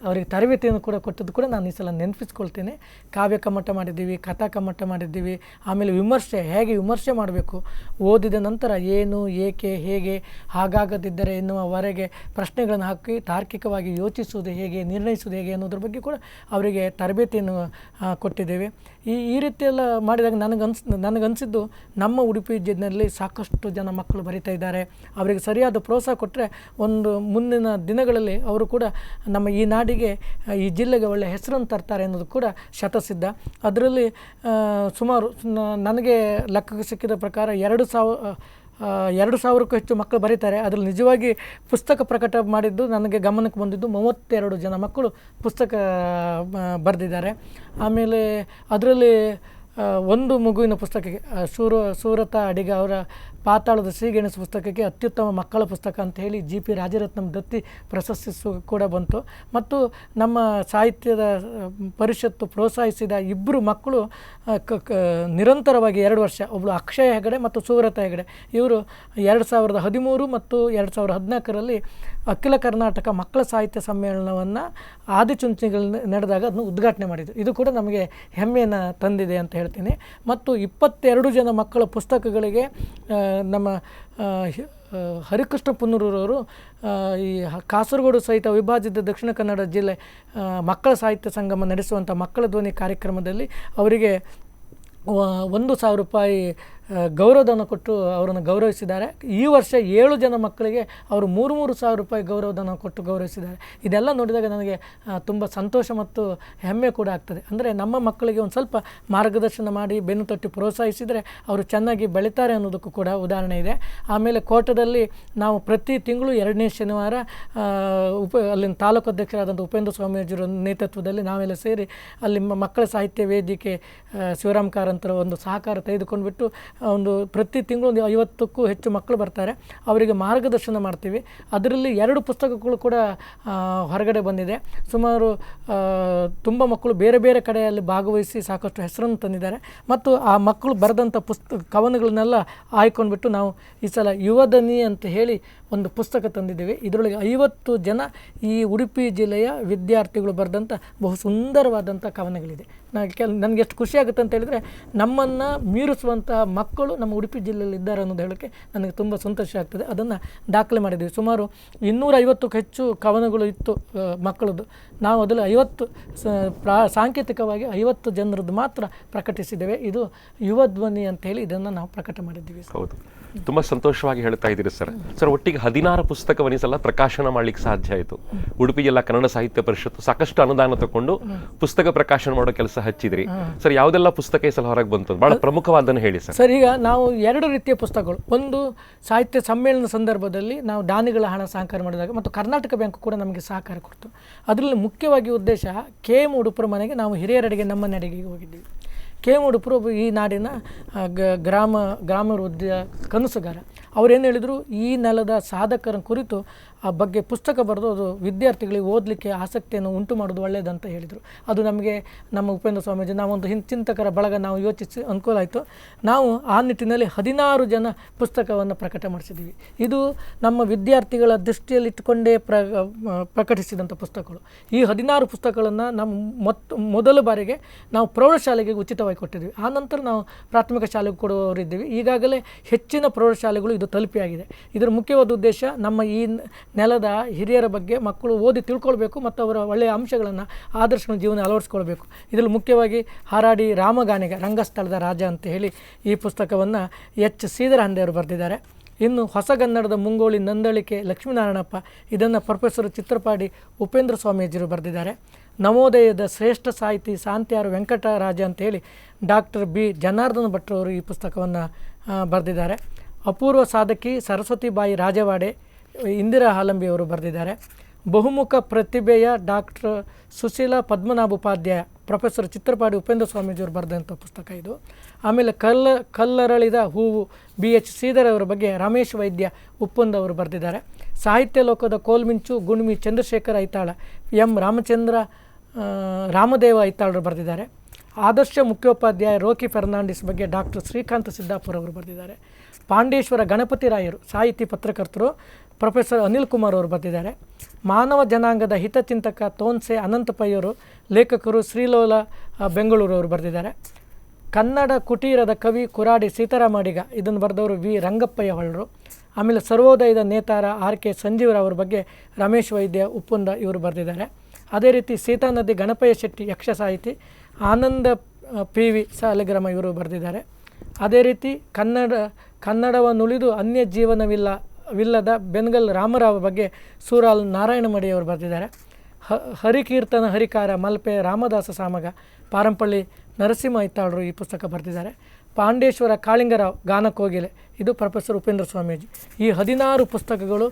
ಅವರಿಗೆ ತರಬೇತಿಯನ್ನು ಕೂಡ ಕೊಟ್ಟದ್ದು ಕೂಡ ನಾನು ಈ ಸಲ ನೆನಪಿಸ್ಕೊಳ್ತೇನೆ. ಕಾವ್ಯ ಕಮ್ಮಟ ಮಾಡಿದ್ದೀವಿ, ಕಥಾ ಕಮ್ಮಟ ಮಾಡಿದ್ದೀವಿ. ಆಮೇಲೆ ವಿಮರ್ಶೆ, ಹೇಗೆ ವಿಮರ್ಶೆ ಮಾಡಬೇಕು, ಓದಿದ ನಂತರ ಏನು, ಏಕೆ, ಹೇಗೆ, ಹಾಗಾಗದಿದ್ದರೆ ಎನ್ನುವವರೆಗೆ ಪ್ರಶ್ನೆಗಳನ್ನು ಹಾಕಿ ತಾರ್ಕಿಕವಾಗಿ ಯೋಚಿಸುವುದು ಹೇಗೆ, ನಿರ್ಣಯಿಸುವುದು ಹೇಗೆ ಅನ್ನೋದ್ರ ಬಗ್ಗೆ ಕೂಡ ಅವರಿಗೆ ತರಬೇತಿಯನ್ನು ಕೊಟ್ಟಿದ್ದೇವೆ. ಈ ರೀತಿಯೆಲ್ಲ ಮಾಡಿದಾಗ ನನಗನ್ಸಿದ್ದು, ನಮ್ಮ ಉಡುಪಿ ಜಿಲ್ಲೆಯಲ್ಲಿ ಸಾಕಷ್ಟು ಜನ ಮಕ್ಕಳು ಬರಿತಾ ಇದ್ದಾರೆ. ಅವರಿಗೆ ಸರಿಯಾದ ಪ್ರೋತ್ಸಾಹ ಕೊಟ್ಟರೆ ಒಂದು ಮುಂದಿನ ದಿನಗಳಲ್ಲಿ ಅವರು ಕೂಡ ನಮ್ಮ ಈ ನಾಡಿಗೆ, ಈ ಜಿಲ್ಲೆಗೆ ಒಳ್ಳೆಯ ಹೆಸರನ್ನು ತರ್ತಾರೆ ಅನ್ನೋದು ಕೂಡ ಶತಸಿದ್ಧ. ಅದರಲ್ಲಿ ಸುಮಾರು ನನಗೆ ಲೆಕ್ಕಕ್ಕೆ ಸಿಕ್ಕಿದ ಪ್ರಕಾರ 2,000ಕ್ಕೂ ಹೆಚ್ಚು ಮಕ್ಕಳು ಬರೀತಾರೆ. ಅದರಲ್ಲಿ ನಿಜವಾಗಿ ಪುಸ್ತಕ ಪ್ರಕಟ ಮಾಡಿದ್ದು ನನಗೆ ಗಮನಕ್ಕೆ ಬಂದಿದ್ದು 32 ಜನ ಮಕ್ಕಳು ಪುಸ್ತಕ ಬರೆದಿದ್ದಾರೆ. ಆಮೇಲೆ ಅದರಲ್ಲಿ ಒಂದು ಮಗುವಿನ ಪುಸ್ತಕಕ್ಕೆ ಸೂರತ ಅಡಿಗ ಅವರ ಪಾತಾಳದ ಶ್ರೀಗಣೇಶ ಪುಸ್ತಕಕ್ಕೆ ಅತ್ಯುತ್ತಮ ಮಕ್ಕಳ ಪುಸ್ತಕ ಅಂತ ಹೇಳಿ GP ರಾಜರತ್ನಂ ದತ್ತಿ ಪ್ರಶಸ್ತಿ ಕೂಡ ಬಂತು. ಮತ್ತು ನಮ್ಮ ಸಾಹಿತ್ಯದ ಪರಿಷತ್ತು ಪ್ರೋತ್ಸಾಹಿಸಿದ 2 ಮಕ್ಕಳು ನಿರಂತರವಾಗಿ 2 ವರ್ಷ, ಒಬ್ಬಳು ಅಕ್ಷಯ ಹೆಗಡೆ ಮತ್ತು ಸೂರತ ಹೆಗಡೆ, ಇವರು 2013 ಮತ್ತು 2014ರಲ್ಲಿ ಅಖಿಲ ಕರ್ನಾಟಕ ಮಕ್ಕಳ ಸಾಹಿತ್ಯ ಸಮ್ಮೇಳನವನ್ನು ಆದಿಚುಂಚನಗಿರಿಯಲ್ಲಿ ನಡೆದಾಗ ಅದನ್ನು ಉದ್ಘಾಟನೆ ಮಾಡಿದರು. ಇದು ಕೂಡ ನಮಗೆ ಹೆಮ್ಮೆಯನ್ನು ತಂದಿದೆ ಅಂತ ಹೇಳ್ತೀನಿ. ಮತ್ತು 22 ಜನ ಮಕ್ಕಳ ಪುಸ್ತಕಗಳಿಗೆ ನಮ್ಮ ಹರಿಕೃಷ್ಣ ಪುನ್ನೂರವರು ಈ ಕಾಸರಗೋಡು ಸಹಿತ ವಿಭಾಜಿತ ದಕ್ಷಿಣ ಕನ್ನಡ ಜಿಲ್ಲೆ ಮಕ್ಕಳ ಸಾಹಿತ್ಯ ಸಂಗಮ ನಡೆಸುವಂಥ ಮಕ್ಕಳ ಧ್ವನಿ ಕಾರ್ಯಕ್ರಮದಲ್ಲಿ ಅವರಿಗೆ 1,000 ರೂಪಾಯಿ ಗೌರವಧನ ಕೊಟ್ಟು ಅವರನ್ನು ಗೌರವಿಸಿದ್ದಾರೆ. ಈ ವರ್ಷ 7 ಜನ ಮಕ್ಕಳಿಗೆ ಅವರು 3,000 ರೂಪಾಯಿ ಗೌರವಧನ ಕೊಟ್ಟು ಗೌರವಿಸಿದ್ದಾರೆ. ಇದೆಲ್ಲ ನೋಡಿದಾಗ ನನಗೆ ತುಂಬ ಸಂತೋಷ ಮತ್ತು ಹೆಮ್ಮೆ ಕೂಡ ಆಗ್ತದೆ. ಅಂದರೆ ನಮ್ಮ ಮಕ್ಕಳಿಗೆ ಒಂದು ಸ್ವಲ್ಪ ಮಾರ್ಗದರ್ಶನ ಮಾಡಿ ಬೆನ್ನು ತಟ್ಟಿ ಪ್ರೋತ್ಸಾಹಿಸಿದರೆ ಅವರು ಚೆನ್ನಾಗಿ ಬೆಳೀತಾರೆ ಅನ್ನೋದಕ್ಕೂ ಕೂಡ ಉದಾಹರಣೆ ಇದೆ. ಆಮೇಲೆ ಕೋಟದಲ್ಲಿ ನಾವು ಪ್ರತಿ ತಿಂಗಳು 2ನೇ ಶನಿವಾರ ಅಲ್ಲಿನ ತಾಲೂಕು ಅಧ್ಯಕ್ಷರಾದಂಥ ಉಪೇಂದ್ರ ಸ್ವಾಮೀಜಿಯವರ ನೇತೃತ್ವದಲ್ಲಿ ನಾವೆಲ್ಲ ಸೇರಿ ಅಲ್ಲಿ ಮಕ್ಕಳ ಸಾಹಿತ್ಯ ವೇದಿಕೆ ಶಿವರಾಮ್ ಕಾರಂತರ ಒಂದು ಸಹಕಾರ ತೆಗೆದುಕೊಂಡ್ಬಿಟ್ಟು ಒಂದು ಪ್ರತಿ ತಿಂಗಳು ಒಂದು 50ಕ್ಕೂ ಹೆಚ್ಚು ಮಕ್ಕಳು ಬರ್ತಾರೆ, ಅವರಿಗೆ ಮಾರ್ಗದರ್ಶನ ಮಾಡ್ತೀವಿ. ಅದರಲ್ಲಿ 2 ಪುಸ್ತಕಗಳು ಕೂಡ ಹೊರಗಡೆ ಬಂದಿದೆ. ಸುಮಾರು ತುಂಬ ಮಕ್ಕಳು ಬೇರೆ ಬೇರೆ ಕಡೆಯಲ್ಲಿ ಭಾಗವಹಿಸಿ ಸಾಕಷ್ಟು ಹೆಸರನ್ನು ತಂದಿದ್ದಾರೆ. ಮತ್ತು ಆ ಮಕ್ಕಳು ಬರೆದಂಥ ಕವನಗಳನ್ನೆಲ್ಲ ಆಯ್ಕೊಂಡ್ಬಿಟ್ಟು ನಾವು ಈ ಸಲ ಯುವದನಿ ಅಂತ ಹೇಳಿ ಒಂದು ಪುಸ್ತಕ ತಂದಿದ್ದೇವೆ. ಇದರೊಳಗೆ 50 ಜನ ಈ ಉಡುಪಿ ಜಿಲ್ಲೆಯ ವಿದ್ಯಾರ್ಥಿಗಳು ಬರೆದಂಥ ಬಹು ಸುಂದರವಾದಂಥ ಕವನಗಳಿದೆ. ನನಗೆ ಎಷ್ಟು ಖುಷಿ ಆಗುತ್ತೆ ಅಂತ ಹೇಳಿದರೆ, ನಮ್ಮನ್ನು ಮೀರಿಸುವಂತಹ ಮಕ್ಕಳು ನಮ್ಮ ಉಡುಪಿ ಜಿಲ್ಲೆಯಲ್ಲಿ ಇದ್ದಾರೆ ಅನ್ನೋದು ಹೇಳೋಕ್ಕೆ ನನಗೆ ತುಂಬ ಸಂತೋಷ ಆಗ್ತದೆ. ಅದನ್ನು ದಾಖಲೆ ಮಾಡಿದ್ದೀವಿ. ಸುಮಾರು 250ಕ್ಕೂ ಹೆಚ್ಚು ಕವನಗಳು ಇತ್ತು ಮಕ್ಕಳದ್ದು. ನಾವು ಅದರಲ್ಲಿ 50 ಸಾಂಕೇತಿಕವಾಗಿ 50 ಜನರದ್ದು ಮಾತ್ರ ಪ್ರಕಟಿಸಿದ್ದೇವೆ. ಇದು ಯುವ ಧ್ವನಿ ಅಂತ ಹೇಳಿ ಇದನ್ನು ನಾವು ಪ್ರಕಟ ಮಾಡಿದ್ದೀವಿ. ಹೌದು, ತುಂಬ ಸಂತೋಷವಾಗಿ ಹೇಳ್ತಾ ಇದ್ದೀರಿ ಸರ್. ಒಟ್ಟಿಗೆ 16 ಪುಸ್ತಕವನ್ನು ಈ ಸಲ ಪ್ರಕಾಶನ ಮಾಡ್ಲಿಕ್ಕೆ ಸಾಧ್ಯ ಆಯಿತು. ಉಡುಪಿ ಜಿಲ್ಲಾ ಕನ್ನಡ ಸಾಹಿತ್ಯ ಪರಿಷತ್ತು ಸಾಕಷ್ಟು ಅನುದಾನ ತಗೊಂಡು ಪುಸ್ತಕ ಪ್ರಕಾಶನ ಮಾಡೋ ಕೆಲಸ ಹಚ್ಚಿದ್ರಿ ಸರ್. ಯಾವುದೆಲ್ಲ ಪುಸ್ತಕ ಈ ಸಲ ಹೊರಗೆ ಬಂತು? ಬಹಳ ಪ್ರಮುಖವಾದನ್ನು ಹೇಳಿ ಸರ್. ಸರ್, ಈಗ ನಾವು 2 ರೀತಿಯ ಪುಸ್ತಕಗಳು, ಒಂದು ಸಾಹಿತ್ಯ ಸಮ್ಮೇಳನ ಸಂದರ್ಭದಲ್ಲಿ ನಾವು ದಾನಿಗಳ ಹಣ ಸಹಕಾರ ಮಾಡಿದಾಗ ಮತ್ತು ಕರ್ನಾಟಕ ಬ್ಯಾಂಕ್ ಕೂಡ ನಮಗೆ ಸಹಕಾರ ಕೊಡ್ತು. ಅದರಲ್ಲಿ ಮುಖ್ಯವಾಗಿ ಉದ್ದೇಶ KM ಉಡುಪುರ ಮನೆಗೆ ನಾವು ಹಿರಿಯರಡೆಗೆ ನಮ್ಮ ನಡೆಗೆ ಹೋಗಿದ್ದೀವಿ. KM ಉಡುಪುರ ಈ ನಾಡಿನ ಗ್ರಾಮಾಭಿವೃದ್ಧಿಯ ಕನಸುಗಾರ. ಅವರೇನು ಹೇಳಿದರು, ಈ ನೆಲದ ಸಾಧಕರ ಕುರಿತು ಆ ಬಗ್ಗೆ ಪುಸ್ತಕ ಬರೆದು ಅದು ವಿದ್ಯಾರ್ಥಿಗಳಿಗೆ ಓದಲಿಕ್ಕೆ ಆಸಕ್ತಿಯನ್ನು ಉಂಟು ಮಾಡೋದು ಒಳ್ಳೆಯದಂತ ಹೇಳಿದರು. ಅದು ನಮಗೆ ನಮ್ಮ ಉಪೇಂದ್ರ ಸ್ವಾಮೀಜಿ, ನಾವೊಂದು ಚಿಂತಕರ ಬಳಗ ನಾವು ಯೋಚಿಸಿ ಅನುಕೂಲ ಆಯಿತು. ನಾವು ಆ ನಿಟ್ಟಿನಲ್ಲಿ 16 ಜನ ಪುಸ್ತಕವನ್ನು ಪ್ರಕಟ ಮಾಡಿಸಿದ್ದೀವಿ. ಇದು ನಮ್ಮ ವಿದ್ಯಾರ್ಥಿಗಳ ದೃಷ್ಟಿಯಲ್ಲಿಟ್ಟುಕೊಂಡೇ ಪ್ರಕಟಿಸಿದಂಥ ಪುಸ್ತಕಗಳು. ಈ 16 ಪುಸ್ತಕಗಳನ್ನು ನಮ್ಮ ಮೊದಲ ಬಾರಿಗೆ ನಾವು ಪ್ರೌಢಶಾಲೆಗೆ ಉಚಿತವಾಗಿ ಕೊಟ್ಟಿದ್ವಿ. ಆನಂತರ ನಾವು ಪ್ರಾಥಮಿಕ ಶಾಲೆಗೆ ಕೊಡುವವರಿದ್ದೀವಿ. ಈಗಾಗಲೇ ಹೆಚ್ಚಿನ ಪ್ರೌಢಶಾಲೆಗಳು ಇದು ತಲುಪಿಯಾಗಿದೆ. ಇದರ ಮುಖ್ಯವಾದ ಉದ್ದೇಶ ನಮ್ಮ ಈ ನೆಲದ ಹಿರಿಯರ ಬಗ್ಗೆ ಮಕ್ಕಳು ಓದಿ ತಿಳ್ಕೊಳ್ಬೇಕು ಮತ್ತು ಅವರ ಒಳ್ಳೆಯ ಅಂಶಗಳನ್ನು ಆದರ್ಶಗಳ ಜೀವನ ಅಳವಡಿಸ್ಕೊಳ್ಬೇಕು. ಇದರಲ್ಲಿ ಮುಖ್ಯವಾಗಿ ಹಾರಾಡಿ ರಾಮಗಾಣಿಗ ರಂಗಸ್ಥಳದ ರಾಜ ಅಂತ ಹೇಳಿ ಈ ಪುಸ್ತಕವನ್ನು H. ಶ್ರೀಧರಹಂದೆಯವರು ಬರೆದಿದ್ದಾರೆ. ಇನ್ನು ಹೊಸಗನ್ನಡದ ಮುಂಗೋಳಿ ನಂದಳಿಕೆ ಲಕ್ಷ್ಮೀನಾರಾಯಣಪ್ಪ, ಇದನ್ನು ಪ್ರೊಫೆಸರ್ ಚಿತ್ರಪಾಡಿ ಉಪೇಂದ್ರ ಸ್ವಾಮೀಜಿಯವರು ಬರೆದಿದ್ದಾರೆ. ನವೋದಯದ ಶ್ರೇಷ್ಠ ಸಾಹಿತಿ ಸಾಂತ್ಯಾರು ವೆಂಕಟರಾಜ ಅಂತೇಳಿ ಡಾಕ್ಟರ್ B. ಜನಾರ್ದನ ಭಟ್ರವರು ಈ ಪುಸ್ತಕವನ್ನು ಬರೆದಿದ್ದಾರೆ. ಅಪೂರ್ವ ಸಾಧಕಿ ಸರಸ್ವತಿಬಾಯಿ ರಾಜವಾಡೆ ಇಂದಿರಾ ಹಾಲಂಬಿಯವರು ಬರೆದಿದ್ದಾರೆ. ಬಹುಮುಖ ಪ್ರತಿಭೆಯ ಡಾಕ್ಟರ್ ಸುಶೀಲಾ ಪದ್ಮನಾಭ ಉಪಾಧ್ಯಾಯ ಪ್ರೊಫೆಸರ್ ಚಿತ್ರಪಾಡಿ ಉಪೇಂದ್ರ ಸ್ವಾಮೀಜಿಯವರು ಬರೆದಂಥ ಪುಸ್ತಕ ಇದು. ಆಮೇಲೆ ಕಲ್ಲರಳಿದ ಹೂವು BH ಶ್ರೀಧರ್ ಅವರ ಬಗ್ಗೆ ರಮೇಶ್ ವೈದ್ಯ ಉಪ್ಪಂದ ಅವರು ಬರೆದಿದ್ದಾರೆ. ಸಾಹಿತ್ಯ ಲೋಕದ ಕೋಲ್ಮಿಂಚು ಗುಣ್ಮಿ ಚಂದ್ರಶೇಖರ ಐತಾಳ ರಾಮದೇವ ಐತಾಳರು ಬರೆದಿದ್ದಾರೆ. ಆದರ್ಶ ಮುಖ್ಯೋಪಾಧ್ಯಾಯ ರೋಕಿ ಫೆರ್ನಾಂಡಿಸ್ ಬಗ್ಗೆ ಡಾಕ್ಟರ್ ಶ್ರೀಕಾಂತ ಸಿದ್ದಾಪುರ ಅವರು ಬರೆದಿದ್ದಾರೆ. ಪಾಂಡೇಶ್ವರ ಗಣಪತಿ ರಾಯರು ಸಾಹಿತಿ ಪತ್ರಕರ್ತರು ಪ್ರೊಫೆಸರ್ ಅನಿಲ್ ಕುಮಾರ್ ಅವರು ಬರೆದಿದ್ದಾರೆ. ಮಾನವ ಜನಾಂಗದ ಹಿತಚಿಂತಕ ತೋನ್ಸೆ ಅನಂತಪಯ್ಯವರು ಲೇಖಕರು ಶ್ರೀಲೋಲ ಬೆಂಗಳೂರವರು ಬರೆದಿದ್ದಾರೆ. ಕನ್ನಡ ಕುಟೀರದ ಕವಿ ಕುರಾಡಿ ಸೀತಾರಾಮಡಿಗ, ಇದನ್ನು ಬರೆದವರು V. ರಂಗಪ್ಪಯ್ಯ ಹೊಳ್ಳರು. ಆಮೇಲೆ ಸರ್ವೋದಯದ ನೇತಾರ RK ಸಂಜೀವರವರ ಬಗ್ಗೆ ರಮೇಶ್ ವೈದ್ಯ ಉಪ್ಪುಂದ ಇವರು ಬರೆದಿದ್ದಾರೆ. ಅದೇ ರೀತಿ ಸೀತಾನದಿ ಗಣಪಯ್ಯ ಶೆಟ್ಟಿ ಯಕ್ಷ ಸಾಹಿತಿ, ಆನಂದ PV ಸಾಲಿಗ್ರಾಮ ಇವರು ಬರೆದಿದ್ದಾರೆ. ಅದೇ ರೀತಿ ಕನ್ನಡವನ್ನುಳಿದು ಅನ್ಯ ಜೀವನವಿಲ್ಲದ ಬೆನ್ಗಲ್ ರಾಮರಾವ್ ಬಗ್ಗೆ ಸೂರಾಲ್ ನಾರಾಯಣ ಮಡಿಯವರು ಬರೆದಿದ್ದಾರೆ. ಹರಿಕೀರ್ತನ ಹರಿಕಾರ ಮಲ್ಪೆ ರಾಮದಾಸ ಸಾಮಗ ಪಾರಂಪಳ್ಳಿ ನರಸಿಂಹ ಐತಾಳರು ಈ ಪುಸ್ತಕ ಬರೆದಿದ್ದಾರೆ. ಪಾಂಡೇಶ್ವರ ಕಾಳಿಂಗರಾವ್ ಗಾನಕೋಗಿಲೆ, ಇದು ಪ್ರೊಫೆಸರ್ ಉಪೇಂದ್ರ ಸ್ವಾಮೀಜಿ. ಈ 16 ಪುಸ್ತಕಗಳು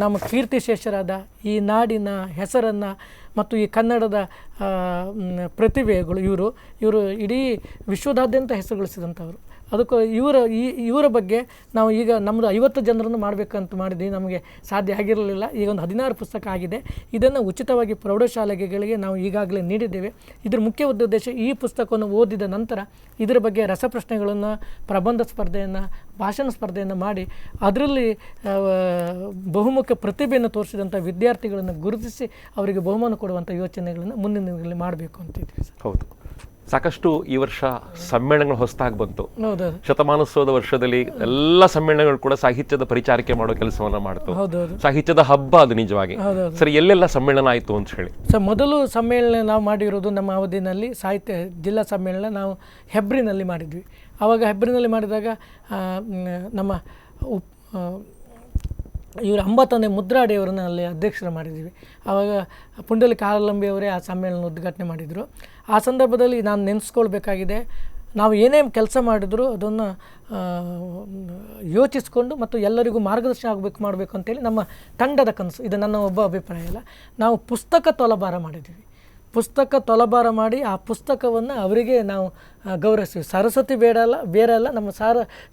ನಮ್ಮ ಕೀರ್ತಿಶೇಷರಾದ ಈ ನಾಡಿನ ಹೆಸರನ್ನು ಮತ್ತು ಈ ಕನ್ನಡದ ಪ್ರತಿಭೆಗಳು ಇವರು ಇಡೀ ವಿಶ್ವದಾದ್ಯಂತ ಹೆಸರುಗಳಿಸಿದಂಥವರು. ಅದಕ್ಕೂ ಇವರ ಬಗ್ಗೆ ನಾವು ಈಗ ನಮ್ಮದು 50 ಜನರನ್ನು ಮಾಡಬೇಕಂತ ಮಾಡಿದ್ವಿ. ನಮಗೆ ಸಾಧ್ಯ ಆಗಿರಲಿಲ್ಲ. ಈಗ ಒಂದು 16 ಪುಸ್ತಕ ಆಗಿದೆ. ಇದನ್ನು ಉಚಿತವಾಗಿ ಪ್ರೌಢಶಾಲೆಗಳಿಗೆ ನಾವು ಈಗಾಗಲೇ ನೀಡಿದ್ದೇವೆ. ಇದರ ಮುಖ್ಯ ಉದ್ದೇಶ ಈ ಪುಸ್ತಕವನ್ನು ಓದಿದ ನಂತರ ಇದರ ಬಗ್ಗೆ ರಸಪ್ರಶ್ನೆಗಳನ್ನು, ಪ್ರಬಂಧ ಸ್ಪರ್ಧೆಯನ್ನು, ಭಾಷಣ ಸ್ಪರ್ಧೆಯನ್ನು ಮಾಡಿ ಅದರಲ್ಲಿ ಬಹುಮುಖ ಪ್ರತಿಭೆಯನ್ನು ತೋರಿಸಿದಂಥ ವಿದ್ಯಾರ್ಥಿಗಳನ್ನು ಗುರುತಿಸಿ ಅವರಿಗೆ ಬಹುಮಾನ ಕೊಡುವಂಥ ಯೋಚನೆಗಳನ್ನು ಮುಂದಿನ ದಿನಗಳಲ್ಲಿ ಮಾಡಬೇಕು ಅಂತಿದ್ದೀವಿ ಸರ್. ಹೌದು, ಸಾಕಷ್ಟು ಈ ವರ್ಷ ಸಮ್ಮೇಳನಗಳು ಹೊಸದಾಗಿ ಬಂತು. ಶತಮಾನೋತ್ಸವದ ವರ್ಷದಲ್ಲಿ ಎಲ್ಲ ಸಮ್ಮೇಳನಗಳು ಕೂಡ ಸಾಹಿತ್ಯದ ಪರಿಚಾರಿಕೆ ಮಾಡೋ ಕೆಲಸವನ್ನ ಮಾಡ್ತು. ಸಾಹಿತ್ಯದ ಹಬ್ಬ ಅದು ನಿಜವಾಗಿ. ಸರಿ, ಎಲ್ಲೆಲ್ಲ ಸಮ್ಮೇಳನ ಆಯಿತು ಅಂತ ಹೇಳಿ ಸರ್, ಮೊದಲು ಸಮ್ಮೇಳನ ನಾವು ಮಾಡಿರೋದು ನಮ್ಮ ಅವಧಿನಲ್ಲಿ ಸಾಹಿತ್ಯ ಜಿಲ್ಲಾ ಸಮ್ಮೇಳನ ನಾವು ಹೆಬ್ರಿನಲ್ಲಿ ಮಾಡಿದ್ವಿ. ಆವಾಗ ಹೆಬ್ರಿನಲ್ಲಿ ಮಾಡಿದಾಗ ನಮ್ಮ ಇವರು ಅಂಬಾತನೆ ಮುದ್ರಾಡಿಯವರನ್ನ ಅಲ್ಲಿ ಅಧ್ಯಕ್ಷರು ಮಾಡಿದ್ದೀವಿ. ಆವಾಗ ಪುಂಡಲಿಕ ಹಾಲಂಬಿಯವರೇ ಆ ಸಮ್ಮೇಳನ ಉದ್ಘಾಟನೆ ಮಾಡಿದರು. ಆ ಸಂದರ್ಭದಲ್ಲಿ ನಾನು ನೆನೆಸ್ಕೊಳ್ಬೇಕಾಗಿದೆ, ನಾವು ಏನೇನು ಕೆಲಸ ಮಾಡಿದ್ರು ಅದನ್ನು ಯೋಚಿಸಿಕೊಂಡು ಮತ್ತು ಎಲ್ಲರಿಗೂ ಮಾರ್ಗದರ್ಶನ ಮಾಡಬೇಕು ಅಂತೇಳಿ ನಮ್ಮ ತಂಡದ ಕನಸು. ಇದು ನನ್ನ ಒಬ್ಬ ಅಭಿಪ್ರಾಯ ಅಲ್ಲ. ನಾವು ಪುಸ್ತಕ ತೊಲಭಾರ ಮಾಡಿದ್ದೀವಿ. ಪುಸ್ತಕ ತೊಲಭಾರ ಮಾಡಿ ಆ ಪುಸ್ತಕವನ್ನು ಅವರಿಗೆ ನಾವು ಗೌರವಿಸ್ತೀವಿ. ಸರಸ್ವತಿ ಬೇರೆ ಅಲ್ಲ, ನಮ್ಮ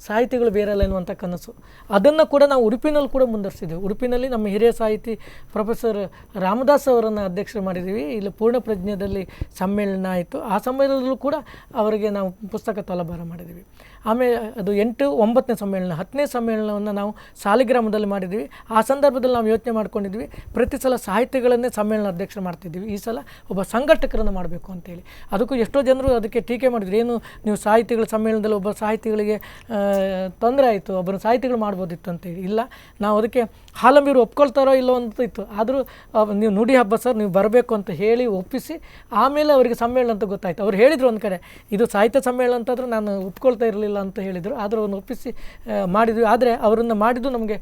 ಸಾಹಿತಿಗಳು ಬೇರೆ ಅಲ್ಲ ಎನ್ನುವಂಥ ಕನಸು. ಅದನ್ನು ಕೂಡ ನಾವು ಉಡುಪಿನಲ್ಲಿ ಕೂಡ ಮುಂದುವರಿಸಿದ್ದೀವಿ. ಉಡುಪಿನಲ್ಲಿ ನಮ್ಮ ಹಿರಿಯ ಸಾಹಿತಿ ಪ್ರೊಫೆಸರ್ ರಾಮದಾಸ್ ಅವರನ್ನು ಅಧ್ಯಕ್ಷರು ಮಾಡಿದ್ದೀವಿ. ಇಲ್ಲಿ ಪೂರ್ಣ ಪ್ರಜ್ಞೆಯಲ್ಲಿ ಸಮ್ಮೇಳನ ಆಯಿತು. ಆ ಸಮ್ಮೇಳನದಲ್ಲೂ ಕೂಡ ಅವರಿಗೆ ನಾವು ಪುಸ್ತಕ ತಲಭಾರ ಮಾಡಿದ್ದೀವಿ. ಆಮೇಲೆ ಅದು 8, 9ನೇ ಸಮ್ಮೇಳನ, 10ನೇ ಸಮ್ಮೇಳನವನ್ನು ನಾವು ಸಾಲಿಗ್ರಾಮದಲ್ಲಿ ಮಾಡಿದ್ವಿ. ಆ ಸಂದರ್ಭದಲ್ಲಿ ನಾವು ಯೋಚನೆ ಮಾಡ್ಕೊಂಡಿದ್ವಿ, ಪ್ರತಿ ಸಲ ಸಾಹಿತಿಗಳನ್ನೇ ಸಮ್ಮೇಳನ ಅಧ್ಯಕ್ಷರು ಮಾಡ್ತಿದ್ವಿ, ಈ ಸಲ ಒಬ್ಬ ಸಂಘಟಕರನ್ನು ಮಾಡಬೇಕು ಅಂತೇಳಿ. ಅದಕ್ಕೂ ಎಷ್ಟೋ ಜನರು ಅದಕ್ಕೆ ಟೀಕೆ ಮಾಡಿದ್ರು, ಏನು ನೀವು ಸಾಹಿತಿಗಳ ಸಮ್ಮೇಳನದಲ್ಲಿ ಒಬ್ಬ ಸಾಹಿತಿಗಳಿಗೆ ತೊಂದರೆ ಆಯಿತು, ಒಬ್ಬರು ಸಾಹಿತಿಗಳು ಮಾಡ್ಬೋದಿತ್ತು ಅಂತೇಳಿ. ಇಲ್ಲ, ನಾವು ಅದಕ್ಕೆ ಹಾಲಂಬೀರು ಒಪ್ಕೊಳ್ತಾರೋ ಇಲ್ಲೋ ಅಂತ ಇತ್ತು. ಆದರೂ ನೀವು ನುಡಿ ಹಬ್ಬ ಸರ್, ನೀವು ಬರಬೇಕು ಅಂತ ಹೇಳಿ ಒಪ್ಪಿಸಿ ಆಮೇಲೆ ಅವರಿಗೆ ಸಮ್ಮೇಳನ ಅಂತ ಗೊತ್ತಾಯಿತು. ಅವ್ರು ಹೇಳಿದರು ಒಂದು ಕಡೆ, ಇದು ಸಾಹಿತ್ಯ ಸಮ್ಮೇಳನ ಅಂತಾದರೂ ನಾನು ಒಪ್ಕೊಳ್ತಾ ಇರಲಿಲ್ಲ ಅಂತ ಹೇಳಿದರು. ಆದರೂ ಅವ್ರನ್ನ ಒಪ್ಪಿಸಿ ಮಾಡಿದ್ವಿ. ಆದರೆ ಅವರನ್ನು ಮಾಡಿದ್ದು ನಮಗೆ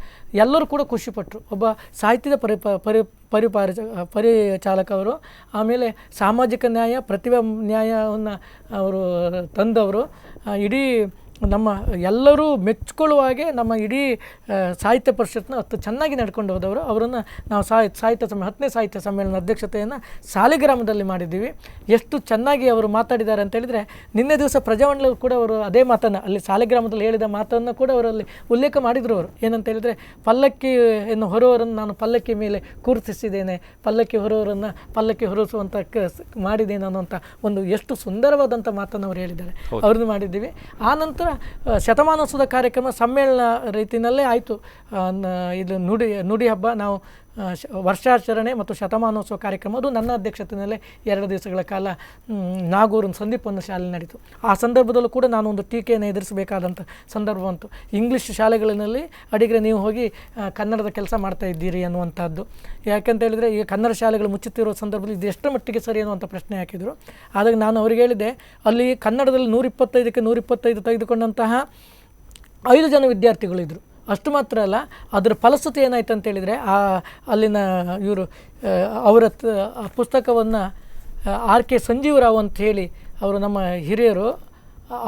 ಎಲ್ಲರೂ ಕೂಡ ಖುಷಿಪಟ್ಟರು. ಒಬ್ಬ ಸಾಹಿತ್ಯದ ಪರಿಚಾಲಕ ಅವರು, ಆಮೇಲೆ ಸಾಮಾಜಿಕ ನ್ಯಾಯ, ಪ್ರತಿಭಾ ನ್ಯಾಯವನ್ನು ಅವರು ತಂದವರು, ಇಡೀ ನಮ್ಮ ಎಲ್ಲರೂ ಮೆಚ್ಚಿಕೊಳ್ಳುವ ಹಾಗೆ ನಮ್ಮ ಇಡೀ ಸಾಹಿತ್ಯ ಪರಿಷತ್ನ ಚೆನ್ನಾಗಿ ನಡ್ಕೊಂಡು ಹೋದವರು. ಅವರನ್ನು ನಾವು ಸಾಹಿತ್ಯ 10ನೇ ಸಾಹಿತ್ಯ ಸಮ್ಮೇಳನ ಅಧ್ಯಕ್ಷತೆಯನ್ನು ಸಾಲಿಗ್ರಾಮದಲ್ಲಿ ಮಾಡಿದ್ದೀವಿ. ಎಷ್ಟು ಚೆನ್ನಾಗಿ ಅವರು ಮಾತಾಡಿದ್ದಾರೆ ಅಂತೇಳಿದರೆ, ನಿನ್ನೆ ದಿವಸ ಪ್ರಜಾವಾಣಿಯಲ್ಲಿ ಕೂಡ ಅವರು ಅದೇ ಮಾತನ್ನು, ಅಲ್ಲಿ ಸಾಲಿಗ್ರಾಮದಲ್ಲಿ ಹೇಳಿದ ಮಾತನ್ನು ಕೂಡ ಅವರಲ್ಲಿ ಉಲ್ಲೇಖ ಮಾಡಿದರು. ಅವರು ಏನಂತ ಹೇಳಿದರೆ, ಪಲ್ಲಕ್ಕಿಯನ್ನು ಹೊರುವವರನ್ನು ನಾನು ಪಲ್ಲಕ್ಕಿ ಮೇಲೆ ಕೂರಿಸಿದ್ದೇನೆ, ಪಲ್ಲಕ್ಕಿ ಹೊರುವವರನ್ನು ಪಲ್ಲಕ್ಕಿ ಹೊರಿಸುವಂಥ ಮಾಡಿದ್ದೇನೆ ಅನ್ನುವಂಥ ಒಂದು ಎಷ್ಟು ಸುಂದರವಾದಂಥ ಮಾತನ್ನು ಅವರು ಹೇಳಿದ್ದಾರೆ. ಅವ್ರದ್ದು ಮಾಡಿದ್ದೀವಿ. ಆ ನಂತರ ಶತಮಾನೋತ್ಸವದ ಕಾರ್ಯಕ್ರಮ ಸಮ್ಮೇಳನ ರೀತಿಯಲ್ಲೇ ಆಯಿತು. ಇದು ನುಡಿ ಹಬ್ಬ, ನಾವು ವರ್ಷಾಚರಣೆ ಮತ್ತು ಶತಮಾನೋತ್ಸವ ಕಾರ್ಯಕ್ರಮ, ಅದು ನನ್ನ ಅಧ್ಯಕ್ಷತೆಯಲ್ಲೇ 2 ದಿವಸಗಳ ಕಾಲ ನಾಗೂರು ಸಂದೀಪನ ಶಾಲೆ ನಡೀತು. ಆ ಸಂದರ್ಭದಲ್ಲೂ ಕೂಡ ನಾನು ಒಂದು ಟೀಕೆಯನ್ನು ಎದುರಿಸಬೇಕಾದಂಥ ಸಂದರ್ಭ ಬಂತು. ಇಂಗ್ಲೀಷ್ ಶಾಲೆಗಳಲ್ಲಿ ಅಡಿಗರೆ ನೀವು ಹೋಗಿ ಕನ್ನಡದ ಕೆಲಸ ಮಾಡ್ತಾ ಇದ್ದೀರಿ ಅನ್ನುವಂಥದ್ದು. ಯಾಕೆಂತ ಹೇಳಿದರೆ, ಈಗ ಕನ್ನಡ ಶಾಲೆಗಳು ಮುಚ್ಚುತ್ತಿರೋ ಸಂದರ್ಭದಲ್ಲಿ ಇದು ಎಷ್ಟು ಮಟ್ಟಿಗೆ ಸರಿ ಅನ್ನುವಂಥ ಪ್ರಶ್ನೆ ಹಾಕಿದರು. ಆದಾಗ ನಾನು ಅವರಿಗೆ ಹೇಳಿದೆ, ಅಲ್ಲಿ ಕನ್ನಡದಲ್ಲಿ 125ಕ್ಕೆ 125 ತೆಗೆದುಕೊಂಡಂತಹ 5 ಜನ ವಿದ್ಯಾರ್ಥಿಗಳಿದ್ದರು. ಅಷ್ಟು ಮಾತ್ರ ಅಲ್ಲ, ಅದರ ಫಲಶ್ರುತಿ ಏನಾಯ್ತು ಅಂತೇಳಿದರೆ, ಅಲ್ಲಿನ ಇವರು ಅವರ ಪುಸ್ತಕವನ್ನು RK ಸಂಜೀವರಾವ್ ಅಂತ ಹೇಳಿ ಅವರು ನಮ್ಮ ಹಿರಿಯರು,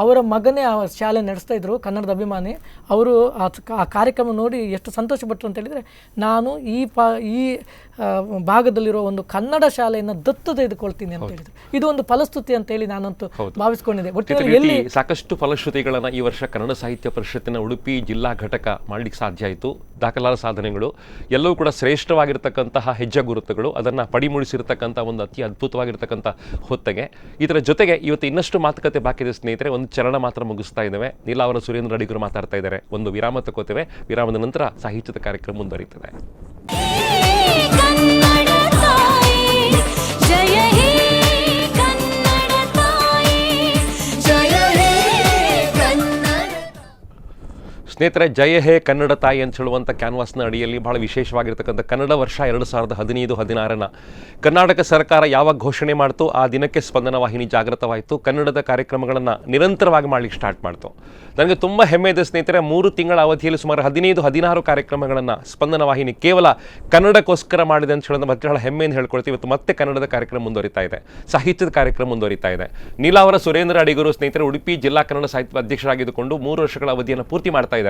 ಅವರ ಮಗನೇ ಆ ಶಾಲೆ ನಡೆಸ್ತಾ ಇದ್ದರು, ಕನ್ನಡದ ಅಭಿಮಾನಿ. ಅವರು ಆ ಕಾರ್ಯಕ್ರಮ ನೋಡಿ ಎಷ್ಟು ಸಂತೋಷಪಟ್ಟರು ಅಂತೇಳಿದರೆ, ನಾನು ಈ ಭಾಗದಲ್ಲಿರೋ ಒಂದು ಕನ್ನಡ ಶಾಲೆಯನ್ನು ದತ್ತು ತೆಗೆದುಕೊಳ್ತೀನಿ ಅಂತ ಹೇಳಿದರು. ಇದು ಒಂದು ಫಲಶ್ರುತಿ ಅಂತೇಳಿ ನಾನಂತೂ ಭಾವಿಸ್ಕೊಂಡಿದ್ದೆ. ಒಟ್ಟಿನಲ್ಲಿ ಎಲ್ಲಿ ಸಾಕಷ್ಟು ಫಲಶ್ರುತಿಗಳನ್ನು ಈ ವರ್ಷ ಕನ್ನಡ ಸಾಹಿತ್ಯ ಪರಿಷತ್ತಿನ ಉಡುಪಿ ಜಿಲ್ಲಾ ಘಟಕ ಮಾಡಲಿಕ್ಕೆ ಸಾಧ್ಯ ಆಯಿತು. ದಾಖಲಾದ ಸಾಧನೆಗಳು ಎಲ್ಲವೂ ಕೂಡ ಶ್ರೇಷ್ಠವಾಗಿರ್ತಕ್ಕಂತಹ ಹೆಜ್ಜೆ ಗುರುತುಗಳು, ಅದನ್ನು ಪಡಿಮೂಡಿಸಿರ್ತಕ್ಕಂಥ ಒಂದು ಅತಿ ಅದ್ಭುತವಾಗಿರ್ತಕ್ಕಂಥ ಹೊತ್ತಿಗೆ. ಇದರ ಜೊತೆಗೆ ಇವತ್ತು ಇನ್ನಷ್ಟು ಮಾತುಕತೆ ಬಾಕಿ ಇದೆ ಸ್ನೇಹಿತರೆ. ಒಂದು ಚರಣ ಮಾತ್ರ ಮುಗಿಸ್ತಾ ಇದ್ದೇವೆ. ನೀಲಾವರ ಸುರೇಂದ್ರ ಅಡಿಗರು ಮಾತಾಡ್ತಾ ಇದ್ದಾರೆ. ಒಂದು ವಿರಾಮ ತಗೋತೇವೆ. ವಿರಾಮದ ನಂತರ ಸಾಹಿತ್ಯದ ಕಾರ್ಯಕ್ರಮ ಮುಂದುವರಿಯುತ್ತದೆ. ಸ್ನೇಹಿತರೆ, ಜಯ ಹೇ ಕನ್ನಡ ತಾಯಿ ಅಂತ ಹೇಳುವಂಥ ಕ್ಯಾನ್ವಾಸ್ನ ಅಡಿಯಲ್ಲಿ ಬಹಳ ವಿಶೇಷವಾಗಿರ್ತಕ್ಕಂಥ ಕನ್ನಡ ವರ್ಷ 2015-16 ಕರ್ನಾಟಕ ಸರ್ಕಾರ ಯಾವಾಗ ಘೋಷಣೆ ಮಾಡ್ತು, ಆ ದಿನಕ್ಕೆ ಸ್ಪಂದನ ವಾಹಿನಿ ಜಾಗೃತವಾಯಿತು. ಕನ್ನಡದ ಕಾರ್ಯಕ್ರಮಗಳನ್ನು ನಿರಂತರವಾಗಿ ಮಾಡಲಿಕ್ಕೆ ಸ್ಟಾರ್ಟ್ ಮಾಡ್ತು. ನನಗೆ ತುಂಬ ಹೆಮ್ಮೆ ಇದೆ ಸ್ನೇಹಿತರೆ. 3 ತಿಂಗಳ ಅವಧಿಯಲ್ಲಿ ಸುಮಾರು 15-16 ಕಾರ್ಯಕ್ರಮಗಳನ್ನು ಸ್ಪಂದನ ವಾಹಿನಿ ಕೇವಲ ಕನ್ನಡಕ್ಕೋಸ್ಕರ ಮಾಡಿದೆ ಅಂತ ಹೇಳೋದು ಮತ್ತೆ ಬಹಳ ಹೆಮ್ಮೆಯಿಂದ ಹೇಳ್ಕೊಳ್ತೀವಿ. ಇವತ್ತು ಮತ್ತೆ ಕನ್ನಡದ ಕಾರ್ಯಕ್ರಮ ಮುಂದುವರಿತಾ ಇದೆ, ಸಾಹಿತ್ಯದ ಕಾರ್ಯಕ್ರಮ ಮುಂದುವರಿತಾ ಇದೆ. ನೀಲಾವರ ಸುರೇಂದ್ರ ಅಡಿಗರು ಸ್ನೇಹಿತರೆ ಉಡುಪಿ ಜಿಲ್ಲಾ ಕನ್ನಡ ಸಾಹಿತ್ಯ ಅಧ್ಯಕ್ಷರಾಗಿದ್ದುಕೊಂಡು 3 ವರ್ಷಗಳ ಅವಧಿಯನ್ನು ಪೂರ್ತಿ ಮಾಡ್ತಾ ಇದ್ದಾರೆ.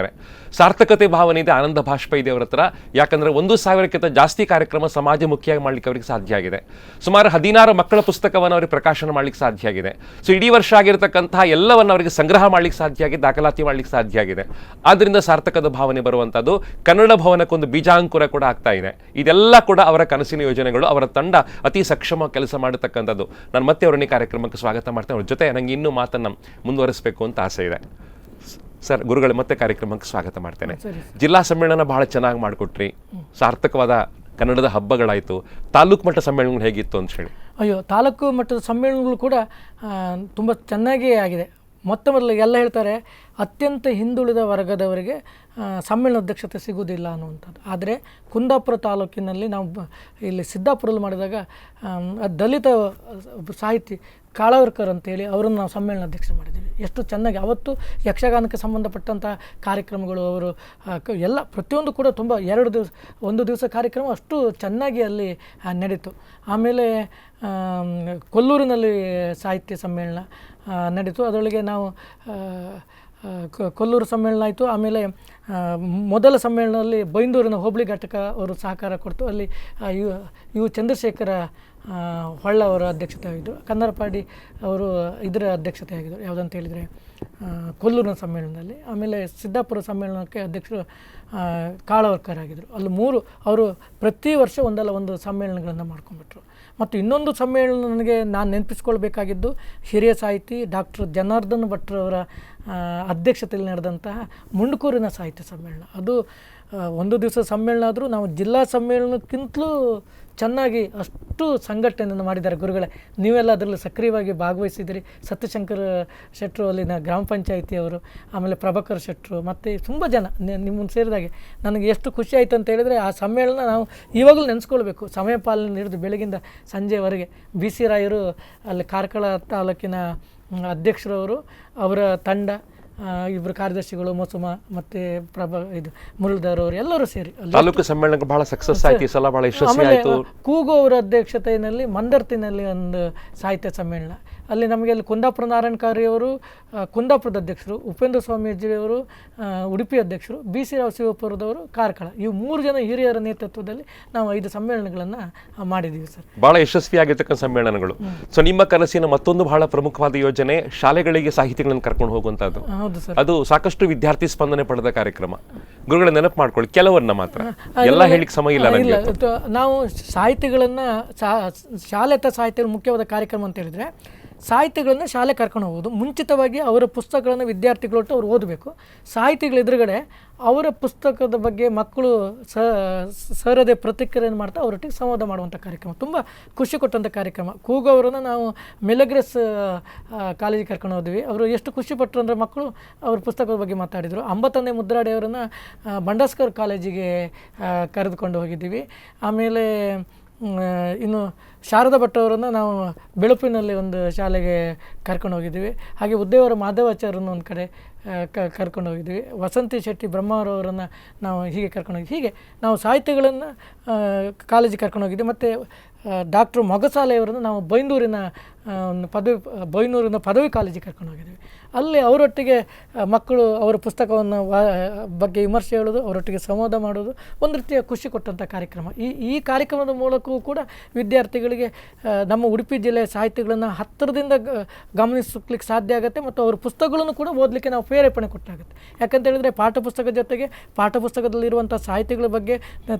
ಸಾರ್ಥಕತೆ ಭಾವನೆ ಇದೆ, ಆನಂದ ಭಾಷ್ಪ ಇದೆ ಅವರ ಹತ್ರ. ಯಾಕಂದರೆ 1000ಕ್ಕಿಂತ ಜಾಸ್ತಿ ಕಾರ್ಯಕ್ರಮ ಸಮಾಜಮುಖಿಯಾಗಿ ಮಾಡಲಿಕ್ಕೆ ಅವರಿಗೆ ಸಾಧ್ಯ ಆಗಿದೆ. ಸುಮಾರು 16 ಮಕ್ಕಳ ಪುಸ್ತಕವನ್ನು ಅವರಿಗೆ ಪ್ರಕಾಶನ ಮಾಡಲಿಕ್ಕೆ ಸಾಧ್ಯ ಆಗಿದೆ. ಸೊ ಇಡೀ ವರ್ಷ ಆಗಿರತಕ್ಕಂತಹ ಎಲ್ಲವನ್ನು ಅವರಿಗೆ ಸಂಗ್ರಹ ಮಾಡಲಿಕ್ಕೆ ಸಾಧ್ಯ ಆಗಿದೆ, ದಾಖಲಾತಿ ಮಾಡಲಿಕ್ಕೆ ಸಾಧ್ಯ ಆಗಿದೆ. ಆದ್ದರಿಂದ ಸಾರ್ಥಕದ ಭಾವನೆ ಬರುವಂಥದ್ದು. ಕನ್ನಡ ಭವನಕ್ಕೊಂದು ಬೀಜಾಂಕುರ ಕೂಡ ಆಗ್ತಾ ಇದೆ. ಇದೆಲ್ಲ ಕೂಡ ಅವರ ಕನಸಿನ ಯೋಜನೆಗಳು. ಅವರ ತಂಡ ಅತಿ ಸಕ್ಷಮ ಕೆಲಸ ಮಾಡತಕ್ಕಂಥದ್ದು. ನಾನು ಮತ್ತೆ ಅವರನ್ನೇ ಕಾರ್ಯಕ್ರಮಕ್ಕೆ ಸ್ವಾಗತ ಮಾಡ್ತೇನೆ. ಅವ್ರ ಜೊತೆ ನನಗೆ ಇನ್ನೂ ಮಾತನ್ನು ಮುಂದುವರಿಸಬೇಕು ಅಂತ ಆಸೆ ಇದೆ. ಸರ್, ಗುರುಗಳೇ ಮತ್ತೆ ಕಾರ್ಯಕ್ರಮಕ್ಕೆ ಸ್ವಾಗತ ಮಾಡ್ತೇನೆ. ಜಿಲ್ಲಾ ಸಮ್ಮೇಳನ ಬಹಳ ಚೆನ್ನಾಗಿ ಮಾಡಿಕೊಟ್ರಿ, ಸಾರ್ಥಕವಾದ ಕನ್ನಡದ ಹಬ್ಬಗಳಾಯಿತು. ತಾಲೂಕು ಮಟ್ಟ ಸಮ್ಮೇಳನಗಳು ಹೇಗಿತ್ತು ಅಂತ ಹೇಳಿ? ಅಯ್ಯೋ, ತಾಲೂಕು ಮಟ್ಟದ ಸಮ್ಮೇಳನಗಳು ಕೂಡ ತುಂಬ ಚೆನ್ನಾಗಿಯೇ ಆಗಿದೆ. ಮೊದಲು ಎಲ್ಲ ಹೇಳ್ತಾರೆ, ಅತ್ಯಂತ ಹಿಂದುಳಿದ ವರ್ಗದವರಿಗೆ ಸಮ್ಮೇಳನ ಅಧ್ಯಕ್ಷತೆ ಸಿಗುವುದಿಲ್ಲ ಅನ್ನುವಂಥದ್ದು. ಆದರೆ ಕುಂದಾಪುರ ತಾಲೂಕಿನಲ್ಲಿ ನಾವು ಇಲ್ಲಿ ಸಿದ್ದಾಪುರಲ್ಲಿ ಮಾಡಿದಾಗ ದಲಿತ ಸಾಹಿತಿ ಕಾಳವರ್ಕರ್ ಅಂತೇಳಿ ಅವರನ್ನು ನಾವು ಸಮ್ಮೇಳನ ಅಧ್ಯಕ್ಷ ಮಾಡಿದ್ದೀವಿ. ಎಷ್ಟು ಚೆನ್ನಾಗಿ ಅವತ್ತು ಯಕ್ಷಗಾನಕ್ಕೆ ಸಂಬಂಧಪಟ್ಟಂಥ ಕಾರ್ಯಕ್ರಮಗಳು, ಅವರು ಎಲ್ಲ ಪ್ರತಿಯೊಂದು ಕೂಡ ತುಂಬ 1 ದಿವಸ ಕಾರ್ಯಕ್ರಮ ಅಷ್ಟು ಚೆನ್ನಾಗಿ ಅಲ್ಲಿ ನಡೀತು. ಆಮೇಲೆ ಕೊಲ್ಲೂರಿನಲ್ಲಿ ಸಾಹಿತ್ಯ ಸಮ್ಮೇಳನ ನಡೀತು. ಅದರೊಳಗೆ ನಾವು ಕೊಲ್ಲೂರು ಸಮ್ಮೇಳನ ಆಯಿತು. ಆಮೇಲೆ ಮೊದಲ ಸಮ್ಮೇಳನದಲ್ಲಿ ಬೈಂದೂರಿನ ಹೋಬಳಿ ಘಟಕ ಅವರು ಸಹಕಾರ ಕೊಡ್ತು. ಅಲ್ಲಿ ಯು ಚಂದ್ರಶೇಖರ ಹೊಳ್ಳ ಅವರ ಅಧ್ಯಕ್ಷತೆ ಆಗಿದ್ದರು. ಕನ್ನಡಪಾಡಿ ಅವರು ಇದರ ಅಧ್ಯಕ್ಷತೆ ಆಗಿದ್ದರು, ಯಾವುದಂತ ಹೇಳಿದರೆ ಕೊಲ್ಲೂರಿನ ಸಮ್ಮೇಳನದಲ್ಲಿ. ಆಮೇಲೆ ಸಿದ್ದಾಪುರ ಸಮ್ಮೇಳನಕ್ಕೆ ಅಧ್ಯಕ್ಷರು ಕಾಳವರ್ಕರ್ ಆಗಿದ್ದರು. ಅಲ್ಲಿ 3 ಅವರು ಪ್ರತಿ ವರ್ಷ ಒಂದಲ್ಲ ಒಂದು ಸಮ್ಮೇಳನಗಳನ್ನು ಮಾಡ್ಕೊಂಡ್ಬಿಟ್ರು. ಮತ್ತು ಇನ್ನೊಂದು ಸಮ್ಮೇಳನ ನನಗೆ ನಾನು ನೆನಪಿಸ್ಕೊಳ್ಬೇಕಾಗಿದ್ದು ಹಿರಿಯ ಸಾಹಿತಿ ಡಾಕ್ಟರ್ ಜನಾರ್ದನ್ ಭಟ್ರವರ ಅಧ್ಯಕ್ಷತೆಯಲ್ಲಿ ನಡೆದಂತಹ ಮುಂಡ್ಕೂರಿನ ಸಾಹಿತ್ಯ ಸಮ್ಮೇಳನ. ಅದು ಒಂದು ದಿವಸ ಸಮ್ಮೇಳನ ಆದರೂ ನಾವು ಜಿಲ್ಲಾ ಸಮ್ಮೇಳನಕ್ಕಿಂತಲೂ ಚೆನ್ನಾಗಿ ಅಷ್ಟು ಸಂಘಟನೆಯನ್ನು ಮಾಡಿದ್ದಾರೆ ಗುರುಗಳೇ. ನೀವೆಲ್ಲ ಅದರಲ್ಲಿ ಸಕ್ರಿಯವಾಗಿ ಭಾಗವಹಿಸಿದ್ದೀರಿ. ಸತ್ಯಶಂಕರ ಶೆಟ್ಟರು ಅಲ್ಲಿನ ಗ್ರಾಮ ಪಂಚಾಯಿತಿಯವರು, ಆಮೇಲೆ ಪ್ರಭಾಕರ್ ಶೆಟ್ಟರು, ಮತ್ತು ತುಂಬ ಜನ ನಿಮ್ಮನ್ನು ಸೇರಿದಾಗೆ ನನಗೆ ಎಷ್ಟು ಖುಷಿ ಆಯಿತು ಅಂತ ಹೇಳಿದರೆ ಆ ಸಮ್ಮೇಳನ ನಾವು ಇವಾಗಲೂ ನೆನೆಸ್ಕೊಳ್ಬೇಕು. ಸಮಯ ಪಾಲನೆ ಹಿಡಿದು ಬೆಳಗಿಂದ ಸಂಜೆವರೆಗೆ ಬಿ ಸಿ ರಾಯರು ಅಲ್ಲಿ ಕಾರ್ಕಳ ತಾಲೂಕಿನ ಅಧ್ಯಕ್ಷರವರು, ಅವರ ತಂಡ, ಇಬ್ಬರು ಕಾರ್ಯದರ್ಶಿಗಳು ಮೊಸುಮ ಮತ್ತು ಇದು ಮುರಳೀಧರ್ ಅವರು ಎಲ್ಲರೂ ಸೇರಿ ತಾಲೂಕು ಸಮ್ಮೇಳನ ಬಹಳ ಸಕ್ಸಸ್ ಆಯ್ತು ಈ ಸಲ, ಬಹಳ ಯಶಸ್ವಿ ಆಯಿತು. ಕೂಗು ಅವರ ಅಧ್ಯಕ್ಷತೆಯಲ್ಲಿ ಮಂದರ್ತಿನಲ್ಲಿ ಒಂದು ಸಾಹಿತ್ಯ ಸಮ್ಮೇಳನ. ಅಲ್ಲಿ ನಮಗೆ ಅಲ್ಲಿ ಕುಂದಾಪುರ ನಾರಾಯಣ ಕಾರ್ಯವರು ಕುಂದಾಪುರದ ಅಧ್ಯಕ್ಷರು, ಉಪೇಂದ್ರ ಸ್ವಾಮೀಜಿಯವರು ಉಡುಪಿ ಅಧ್ಯಕ್ಷರು, ಬಿ ಸಿ ರಾವ್ ಶಿವಪುರದವರು ಕಾರ್ಕಳ. ಇವು 3 ಜನ ಹಿರಿಯರ ನೇತೃತ್ವದಲ್ಲಿ ನಾವು 5 ಸಮ್ಮೇಳನಗಳನ್ನು ಮಾಡಿದ್ದೀವಿ ಸರ್. ಬಹಳ ಯಶಸ್ವಿಯಾಗಿರ್ತಕ್ಕಂಥ ಸಮ್ಮೇಳನಗಳು. ಸೊ ನಿಮ್ಮ ಕನಸಿನ ಮತ್ತೊಂದು ಬಹಳ ಪ್ರಮುಖವಾದ ಯೋಜನೆ ಶಾಲೆಗಳಿಗೆ ಸಾಹಿತಿಗಳನ್ನು ಕರ್ಕೊಂಡು ಹೋಗುವಂತದ್ದು. ಹೌದು ಸರ್. ಅದು ಸಾಕಷ್ಟು ವಿದ್ಯಾರ್ಥಿ ಸ್ಪಂದನೆ ಪಡೆದ ಕಾರ್ಯಕ್ರಮ. ಗುರುಗಳ ನೆನಪು ಮಾಡ್ಕೊಳ್ಳಿ ಕೆಲವನ್ನ ಮಾತ್ರ, ಎಲ್ಲ ಹೇಳಿಕ್ ಸಮಯ ಇಲ್ಲ ನನಗೆ. ನಾವು ಸಾಹಿತಿಗಳನ್ನು ಶಾಲೆತ ಸಾಹಿತ್ಯ ಮುಖ್ಯವಾದ ಕಾರ್ಯಕ್ರಮ ಅಂತ ಹೇಳಿದರೆ ಸಾಹಿತಿಗಳನ್ನು ಶಾಲೆ ಕರ್ಕೊಂಡು ಹೋಗೋದು. ಮುಂಚಿತವಾಗಿ ಅವರ ಪುಸ್ತಕಗಳನ್ನು ವಿದ್ಯಾರ್ಥಿಗಳೊಟ್ಟು ಅವ್ರು ಓದಬೇಕು. ಸಾಹಿತಿಗಳ ಎದುರುಗಡೆ ಅವರ ಪುಸ್ತಕದ ಬಗ್ಗೆ ಮಕ್ಕಳು ಸರದೆ ಪ್ರತಿಕ್ರಿಯೆಯನ್ನು ಮಾಡ್ತಾ ಅವರೊಟ್ಟಿಗೆ ಸಂವಾದ ಮಾಡುವಂಥ ಕಾರ್ಯಕ್ರಮ ತುಂಬ ಖುಷಿ ಕೊಟ್ಟಂಥ ಕಾರ್ಯಕ್ರಮ. ಕೂಗು ಅವರನ್ನು ನಾವು ಮೆಲಗ್ರೆಸ್ ಕಾಲೇಜಿಗೆ ಕರ್ಕೊಂಡು ಹೋದ್ವಿ. ಅವರು ಎಷ್ಟು ಖುಷಿಪಟ್ಟರು ಅಂದರೆ ಮಕ್ಕಳು ಅವ್ರ ಪುಸ್ತಕದ ಬಗ್ಗೆ ಮಾತಾಡಿದರು. ಅಂಬತಂದೆ ಮುದ್ರಾಡಿ ಅವರನ್ನು ಬಂಡಾಸ್ಕರ್ ಕಾಲೇಜಿಗೆ ಕರೆದುಕೊಂಡು ಹೋಗಿದ್ದೀವಿ. ಆಮೇಲೆ ಇನ್ನು ಶಾರದಾ ಭಟ್ ಅವರನ್ನು ನಾವು ಬೆಳಪಿನಲ್ಲಿ ಒಂದು ಶಾಲೆಗೆ ಕರ್ಕೊಂಡು ಹೋಗಿದ್ದೀವಿ. ಹಾಗೆ ಉದ್ದೇವರ ಮಾಧವಾಚಾರ್ಯರನ್ನು ಒಂದು ಕಡೆ ಕರ್ಕೊಂಡು ಹೋಗಿದ್ದೀವಿ. ವಸಂತಿ ಶೆಟ್ಟಿ ಬ್ರಹ್ಮವರವರನ್ನು ನಾವು ಹೀಗೆ ಕರ್ಕೊಂಡು ಹೋಗಿದ್ವಿ. ಹೀಗೆ ನಾವು ಸಾಹಿತ್ಯಗಳನ್ನು ಕಾಲೇಜಿಗೆ ಕರ್ಕೊಂಡು ಹೋಗಿದ್ದೀವಿ. ಮತ್ತು ಡಾಕ್ಟ್ರು ಮೊಗಸಾಲೆಯವರನ್ನು ನಾವು ಬೈಂದೂರಿನ ಪದವಿ ಕಾಲೇಜಿಗೆ ಕರ್ಕೊಂಡು ಹೋಗಿದ್ದೀವಿ. ಅಲ್ಲಿ ಅವರೊಟ್ಟಿಗೆ ಮಕ್ಕಳು ಅವರ ಪುಸ್ತಕವನ್ನು ಬಗ್ಗೆ ವಿಮರ್ಶೆ ಹೇಳೋದು, ಅವರೊಟ್ಟಿಗೆ ಸಂವಾದ ಮಾಡೋದು ಒಂದು ರೀತಿಯ ಖುಷಿ ಕೊಟ್ಟಂಥ ಕಾರ್ಯಕ್ರಮ. ಈ ಕಾರ್ಯಕ್ರಮದ ಮೂಲಕವೂ ಕೂಡ ವಿದ್ಯಾರ್ಥಿಗಳಿಗೆ ನಮ್ಮ ಉಡುಪಿ ಜಿಲ್ಲೆಯ ಸಾಹಿತ್ಯಗಳನ್ನು ಹತ್ತಿರದಿಂದ ಗಮನಿಸಲಿಕ್ಕೆ ಸಾಧ್ಯ ಆಗುತ್ತೆ. ಮತ್ತು ಅವ್ರ ಪುಸ್ತಕಗಳನ್ನು ಕೂಡ ಓದಲಿಕ್ಕೆ ನಾವು ಪ್ರೇರೇಪಣೆ ಕೊಟ್ಟಾಗುತ್ತೆ. ಯಾಕಂತ ಹೇಳಿದರೆ ಪಾಠಪುಸ್ತಕದ ಜೊತೆಗೆ ಪಾಠಪುಸ್ತಕದಲ್ಲಿರುವಂಥ ಸಾಹಿತ್ಯಗಳ ಬಗ್ಗೆ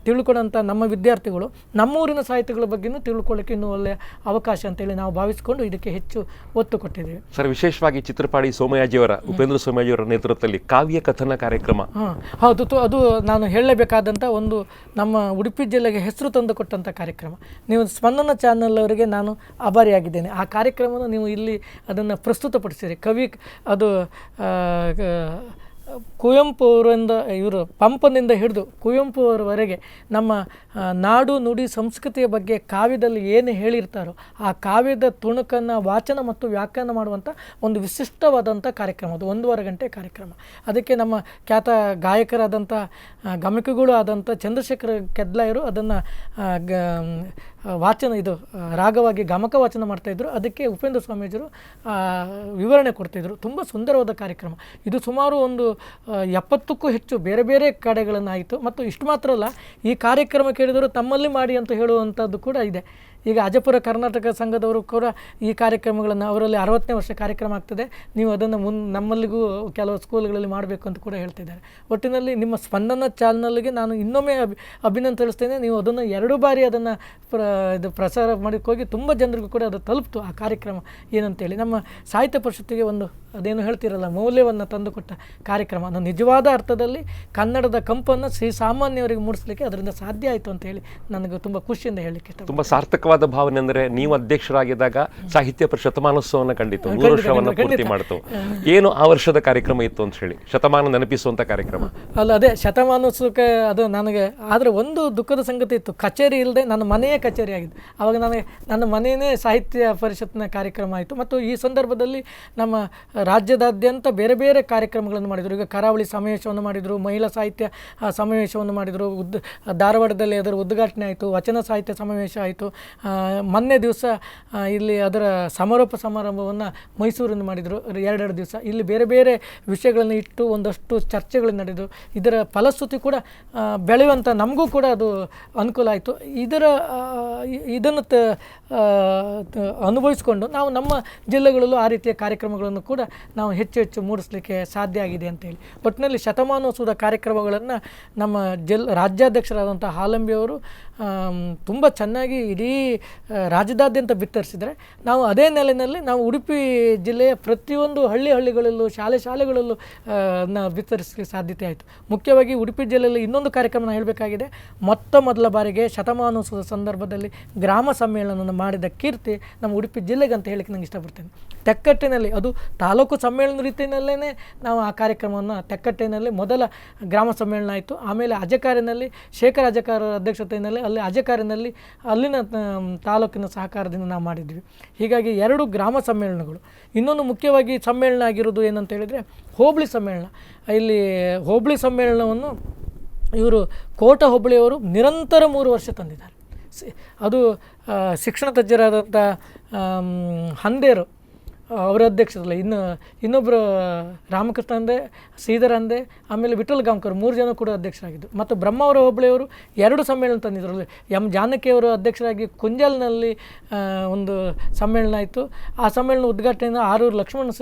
ತಿಳ್ಕೊಳ್ಳೋಂಥ ನಮ್ಮ ವಿದ್ಯಾರ್ಥಿಗಳು ನಮ್ಮೂರಿನ ಸಾಹಿತ್ಯಗಳ ಬಗ್ಗೆಯೂ ತಿಳ್ಕೊಳ್ಳೋಕ್ಕೆ ಇನ್ನೂ ಒಳ್ಳೆಯ ಅವಕಾಶ ಅಂತೇಳಿ ನಾವು ಭಾವಿಸಿಕೊಂಡು ಇದಕ್ಕೆ ಹೆಚ್ಚು ಒತ್ತು ಕೊಟ್ಟಿದ್ದೀವಿ ಸರ್. ವಿಶೇಷವಾಗಿ ಚಿತ್ರಪಾಡಿ ಸೋಮಯಾಜಿಯವರ ಉಪೇಂದ್ರ ಸೋಮಯಾಜಿಯವರ ನೇತೃತ್ವದಲ್ಲಿ ಕಾವ್ಯ ಕಥನ ಕಾರ್ಯಕ್ರಮ. ಹೌದು, ಅದು ನಾನು ಹೇಳಲೇಬೇಕಾದಂಥ ಒಂದು ನಮ್ಮ ಉಡುಪಿ ಜಿಲ್ಲೆಗೆ ಹೆಸರು ತಂದು ಕೊಟ್ಟಂಥ ಕಾರ್ಯಕ್ರಮ. ನೀವು ಸ್ಪಂದನ ಚಾನಲ್ ಅವರಿಗೆ ನಾನು ಆಭಾರಿಯಾಗಿದ್ದೇನೆ. ಆ ಕಾರ್ಯಕ್ರಮವನ್ನು ನೀವು ಇಲ್ಲಿ ಅದನ್ನು ಪ್ರಸ್ತುತಪಡಿಸಿರಿ. ಅದು ಕುವೆಂಪು ಅವರಿಂದ ಇವರು ಪಂಪನಿಂದ ಹಿಡಿದು ಕುವೆಂಪು ಅವರವರೆಗೆ ನಮ್ಮ ನಾಡು ನುಡಿ ಸಂಸ್ಕೃತಿಯ ಬಗ್ಗೆ ಕಾವ್ಯದಲ್ಲಿ ಏನು ಹೇಳಿರ್ತಾರೋ ಆ ಕಾವ್ಯದ ತುಣುಕನ್ನು ವಾಚನ ಮತ್ತು ವ್ಯಾಖ್ಯಾನ ಮಾಡುವಂಥ ಒಂದು ವಿಶಿಷ್ಟವಾದಂಥ ಕಾರ್ಯಕ್ರಮ. ಅದು 1.5 ಗಂಟೆ ಕಾರ್ಯಕ್ರಮ. ಅದಕ್ಕೆ ನಮ್ಮ ಖ್ಯಾತ ಗಾಯಕರಾದಂಥ ಗಮಕಗಳು ಆದಂಥ ಚಂದ್ರಶೇಖರ ಕೆದ್ಲಾಯರು ಅದನ್ನು ರಾಗವಾಗಿ ಗಮಕ ವಾಚನ ಮಾಡ್ತಾಯಿದ್ರು. ಅದಕ್ಕೆ ಉಪೇಂದ್ರ ಸ್ವಾಮೀಜಿಯವರು ವಿವರಣೆ ಕೊಡ್ತಾಯಿದ್ರು. ತುಂಬ ಸುಂದರವಾದ ಕಾರ್ಯಕ್ರಮ ಇದು. ಸುಮಾರು ಒಂದು 70ಕ್ಕೂ ಹೆಚ್ಚು ಬೇರೆ ಬೇರೆ ಕಡೆಗಳನ್ನಾಯಿತು. ಮತ್ತು ಇಷ್ಟು ಮಾತ್ರ ಅಲ್ಲ, ಈ ಕಾರ್ಯಕ್ರಮ ಕೇಳಿದರು ತಮ್ಮಲ್ಲಿ ಮಾಡಿ ಅಂತ ಹೇಳುವಂಥದ್ದು ಕೂಡ ಇದೆ. ಈಗ ಅಜಪುರ ಕರ್ನಾಟಕ ಸಂಘದವರು ಕೂಡ ಈ ಕಾರ್ಯಕ್ರಮಗಳನ್ನು, ಅವರಲ್ಲಿ 60ನೇ ವರ್ಷ ಕಾರ್ಯಕ್ರಮ ಆಗ್ತದೆ, ನೀವು ಅದನ್ನು ನಮ್ಮಲ್ಲಿಗೂ ಕೆಲವು ಸ್ಕೂಲ್ಗಳಲ್ಲಿ ಮಾಡಬೇಕು ಅಂತ ಕೂಡ ಹೇಳ್ತಿದ್ದಾರೆ. ಒಟ್ಟಿನಲ್ಲಿ ನಿಮ್ಮ ಸ್ಪಂದನ ಚಾನಲ್ಗೆ ನಾನು ಇನ್ನೊಮ್ಮೆ ಅಭಿನಂದನೆ ತಿಳಿಸ್ತೇನೆ. ನೀವು ಅದನ್ನು 2 ಬಾರಿ ಅದನ್ನು ಪ್ರಸಾರ ಹೋಗಿ ತುಂಬ ಜನರಿಗೂ ಕೂಡ ಅದು ತಲುಪ್ತು ಆ ಕಾರ್ಯಕ್ರಮ ಏನಂತೇಳಿ. ನಮ್ಮ ಸಾಹಿತ್ಯ ಪರಿಷತ್ತಿಗೆ ಒಂದು ಅದೇನು ಹೇಳ್ತಿರಲ್ಲ ಮೌಲ್ಯವನ್ನು ತಂದುಕೊಟ್ಟ ಕಾರ್ಯಕ್ರಮ. ಅದು ನಿಜವಾದ ಅರ್ಥದಲ್ಲಿ ಕನ್ನಡದ ಕಂಪನ್ನು ಸಾಮಾನ್ಯವರಿಗೆ ಮೂಡಿಸಲಿಕ್ಕೆ ಅದರಿಂದ ಸಾಧ್ಯ ಆಯಿತು ಅಂತ ಹೇಳಿ ನನಗೆ ತುಂಬ ಖುಷಿಯಿಂದ ಹೇಳಲಿಕ್ಕೆ ಇಷ್ಟ. ತುಂಬ ಸಾರ್ಥಕವಾದ ಭಾವನೆ ಅಂದರೆ ನೀವು ಅಧ್ಯಕ್ಷರಾಗಿದ್ದಾಗ ಸಾಹಿತ್ಯ ಶತಮಾನೋತ್ಸವವನ್ನು ಕಂಡಿತು, 100 ವರ್ಷವನ್ನು ಪೂರ್ತಿ ಮಾಡಿತು. ಏನು ಆ ವರ್ಷದ ಕಾರ್ಯಕ್ರಮ ಇತ್ತು ಅಂತ ಹೇಳಿ, ಶತಮಾನ ನೆನಪಿಸುವಂಥ ಕಾರ್ಯಕ್ರಮ ಅಲ್ಲ? ಅದೇ ಶತಮಾನೋತ್ಸವಕ್ಕೆ ಅದು ನನಗೆ. ಆದರೆ ಒಂದು ದುಃಖದ ಸಂಗತಿ ಇತ್ತು, ಕಚೇರಿ ಇಲ್ಲದೆ ನನ್ನ ಮನೆಯೇ ಕಚೇರಿ ಆಗಿದ್ದು. ಆವಾಗ ನನಗೆ ನನ್ನ ಮನೆಯೇ ಸಾಹಿತ್ಯ ಪರಿಷತ್ನ ಕಾರ್ಯಕ್ರಮ ಆಯಿತು. ಮತ್ತು ಈ ಸಂದರ್ಭದಲ್ಲಿ ನಮ್ಮ ರಾಜ್ಯದಾದ್ಯಂತ ಬೇರೆ ಬೇರೆ ಕಾರ್ಯಕ್ರಮಗಳನ್ನು ಮಾಡಿದರು. ಈಗ ಕರಾವಳಿ ಸಮಾವೇಶವನ್ನು ಮಾಡಿದರು, ಮಹಿಳಾ ಸಾಹಿತ್ಯ ಸಮಾವೇಶವನ್ನು ಮಾಡಿದರು, ಧಾರವಾಡದಲ್ಲಿ ಅದರ ಉದ್ಘಾಟನೆ ಆಯಿತು, ವಚನ ಸಾಹಿತ್ಯ ಸಮಾವೇಶ ಆಯಿತು, ಮೊನ್ನೆ ದಿವಸ ಇಲ್ಲಿ ಅದರ ಸಮಾರೋಪ ಸಮಾರಂಭವನ್ನು ಮೈಸೂರಿನ ಮಾಡಿದರು, 2 ದಿವಸ ಇಲ್ಲಿ ಬೇರೆ ಬೇರೆ ವಿಷಯಗಳನ್ನು ಇಟ್ಟು ಒಂದಷ್ಟು ಚರ್ಚೆಗಳು ನಡೆದು ಇದರ ಫಲಶ್ರುತಿ ಕೂಡ ಬೆಳೆಯುವಂಥ ನಮಗೂ ಕೂಡ ಅದು ಅನುಕೂಲ ಆಯಿತು. ಇದನ್ನು ಅನುಭವಿಸಿಕೊಂಡು ನಾವು ನಮ್ಮ ಜಿಲ್ಲೆಗಳಲ್ಲೂ ಆ ರೀತಿಯ ಕಾರ್ಯಕ್ರಮಗಳನ್ನು ಕೂಡ ನಾವು ಹೆಚ್ಚು ಹೆಚ್ಚು ಮೂಡಿಸಲಿಕ್ಕೆ ಸಾಧ್ಯ ಆಗಿದೆ ಅಂತೇಳಿ. ಒಟ್ಟಿನಲ್ಲಿ ಶತಮಾನೋತ್ಸವದ ಕಾರ್ಯಕ್ರಮಗಳನ್ನು ನಮ್ಮ ರಾಜ್ಯಾಧ್ಯಕ್ಷರಾದಂಥ ಹಾಲಂಬಿಯವರು ತುಂಬ ಚೆನ್ನಾಗಿ ಇಡೀ ರಾಜ್ಯದಾದ್ಯಂತ ಬಿತ್ತರಿಸಿದರೆ, ನಾವು ಅದೇ ನೆಲೆಯಲ್ಲಿ ನಾವು ಉಡುಪಿ ಜಿಲ್ಲೆಯ ಪ್ರತಿಯೊಂದು ಹಳ್ಳಿಗಳಲ್ಲೂ ಶಾಲೆಗಳಲ್ಲೂ ಬಿತ್ತರಿಸಲಿಕ್ಕೆ ಸಾಧ್ಯತೆ ಆಯಿತು. ಮುಖ್ಯವಾಗಿ ಉಡುಪಿ ಜಿಲ್ಲೆಯಲ್ಲಿ ಇನ್ನೊಂದು ಕಾರ್ಯಕ್ರಮ ಹೇಳಬೇಕಾಗಿದೆ. ಮೊದಲ ಬಾರಿಗೆ ಶತಮಾನೋತ್ಸವದ ಸಂದರ್ಭದಲ್ಲಿ ಗ್ರಾಮ ಸಮ್ಮೇಳನವನ್ನು ಮಾಡಿದ ಕೀರ್ತಿ ನಮ್ಮ ಉಡುಪಿ ಜಿಲ್ಲೆಗೆ ಅಂತ ಹೇಳಿಕ್ಕೆ ನಂಗೆ ಇಷ್ಟಪಡ್ತೇನೆ. ತೆಕ್ಕಟ್ಟಿನಲ್ಲಿ, ಅದು ತಾಲೂಕು ಸಮ್ಮೇಳನ ರೀತಿಯಲ್ಲೇ ನಾವು ಆ ಕಾರ್ಯಕ್ರಮವನ್ನು ತೆಕ್ಕಟ್ಟಿನಲ್ಲಿ ಮೊದಲ ಗ್ರಾಮ ಸಮ್ಮೇಳನ ಆಯಿತು. ಆಮೇಲೆ ಅಜಕಾರಿನಲ್ಲಿ ಶೇಖರ್ ಅಜಕಾರ ಅಧ್ಯಕ್ಷತೆಯಲ್ಲಿ ಅಲ್ಲಿ ಅಜಕಾರಿನಲ್ಲಿ ಅಲ್ಲಿನ ತಾಲೂಕಿನ ಸಹಕಾರದಿಂದ ನಾವು ಮಾಡಿದ್ವಿ. ಹೀಗಾಗಿ 2 ಗ್ರಾಮ ಸಮ್ಮೇಳನಗಳು. ಇನ್ನೊಂದು ಮುಖ್ಯವಾಗಿ ಸಮ್ಮೇಳನ ಆಗಿರೋದು ಏನಂತ ಹೇಳಿದರೆ ಹೋಬಳಿ ಸಮ್ಮೇಳನ. ಇಲ್ಲಿ ಹೋಬಳಿ ಸಮ್ಮೇಳನವನ್ನು ಇವರು ಕೋಟ ಹೋಬಳಿಯವರು ನಿರಂತರ 3 ವರ್ಷ ತಂದಿದ್ದಾರೆ. ಅದು ಶಿಕ್ಷಣ ತಜ್ಞರಾದಂಥ ಹಂದೇರು ಅವರ ಅಧ್ಯಕ್ಷರಲ್ಲ, ಇನ್ನೊಬ್ಬರು ರಾಮಕೃಷ್ಣ ಅಂದೆ, ಶ್ರೀಧರ್ ಅಂದೆ, ಆಮೇಲೆ ವಿಠಲ್ ಗಾಂವ್ಕರ್ 3 ಜನ ಕೂಡ ಅಧ್ಯಕ್ಷರಾಗಿದ್ದರು. ಮತ್ತು ಬ್ರಹ್ಮಾವರ ಹೋಬಳಿಯವರು 2 ಸಮ್ಮೇಳನ ತಂದಿದ್ದರು. ಎಂ ಜಾನಕಿಯವರು ಅಧ್ಯಕ್ಷರಾಗಿ ಕುಂಜಲ್ನಲ್ಲಿ ಒಂದು ಸಮ್ಮೇಳನ ಆಯಿತು. ಆ ಸಮ್ಮೇಳನ ಉದ್ಘಾಟನೆಯನ್ನು ಆರೂರು ಲಕ್ಷ್ಮಣ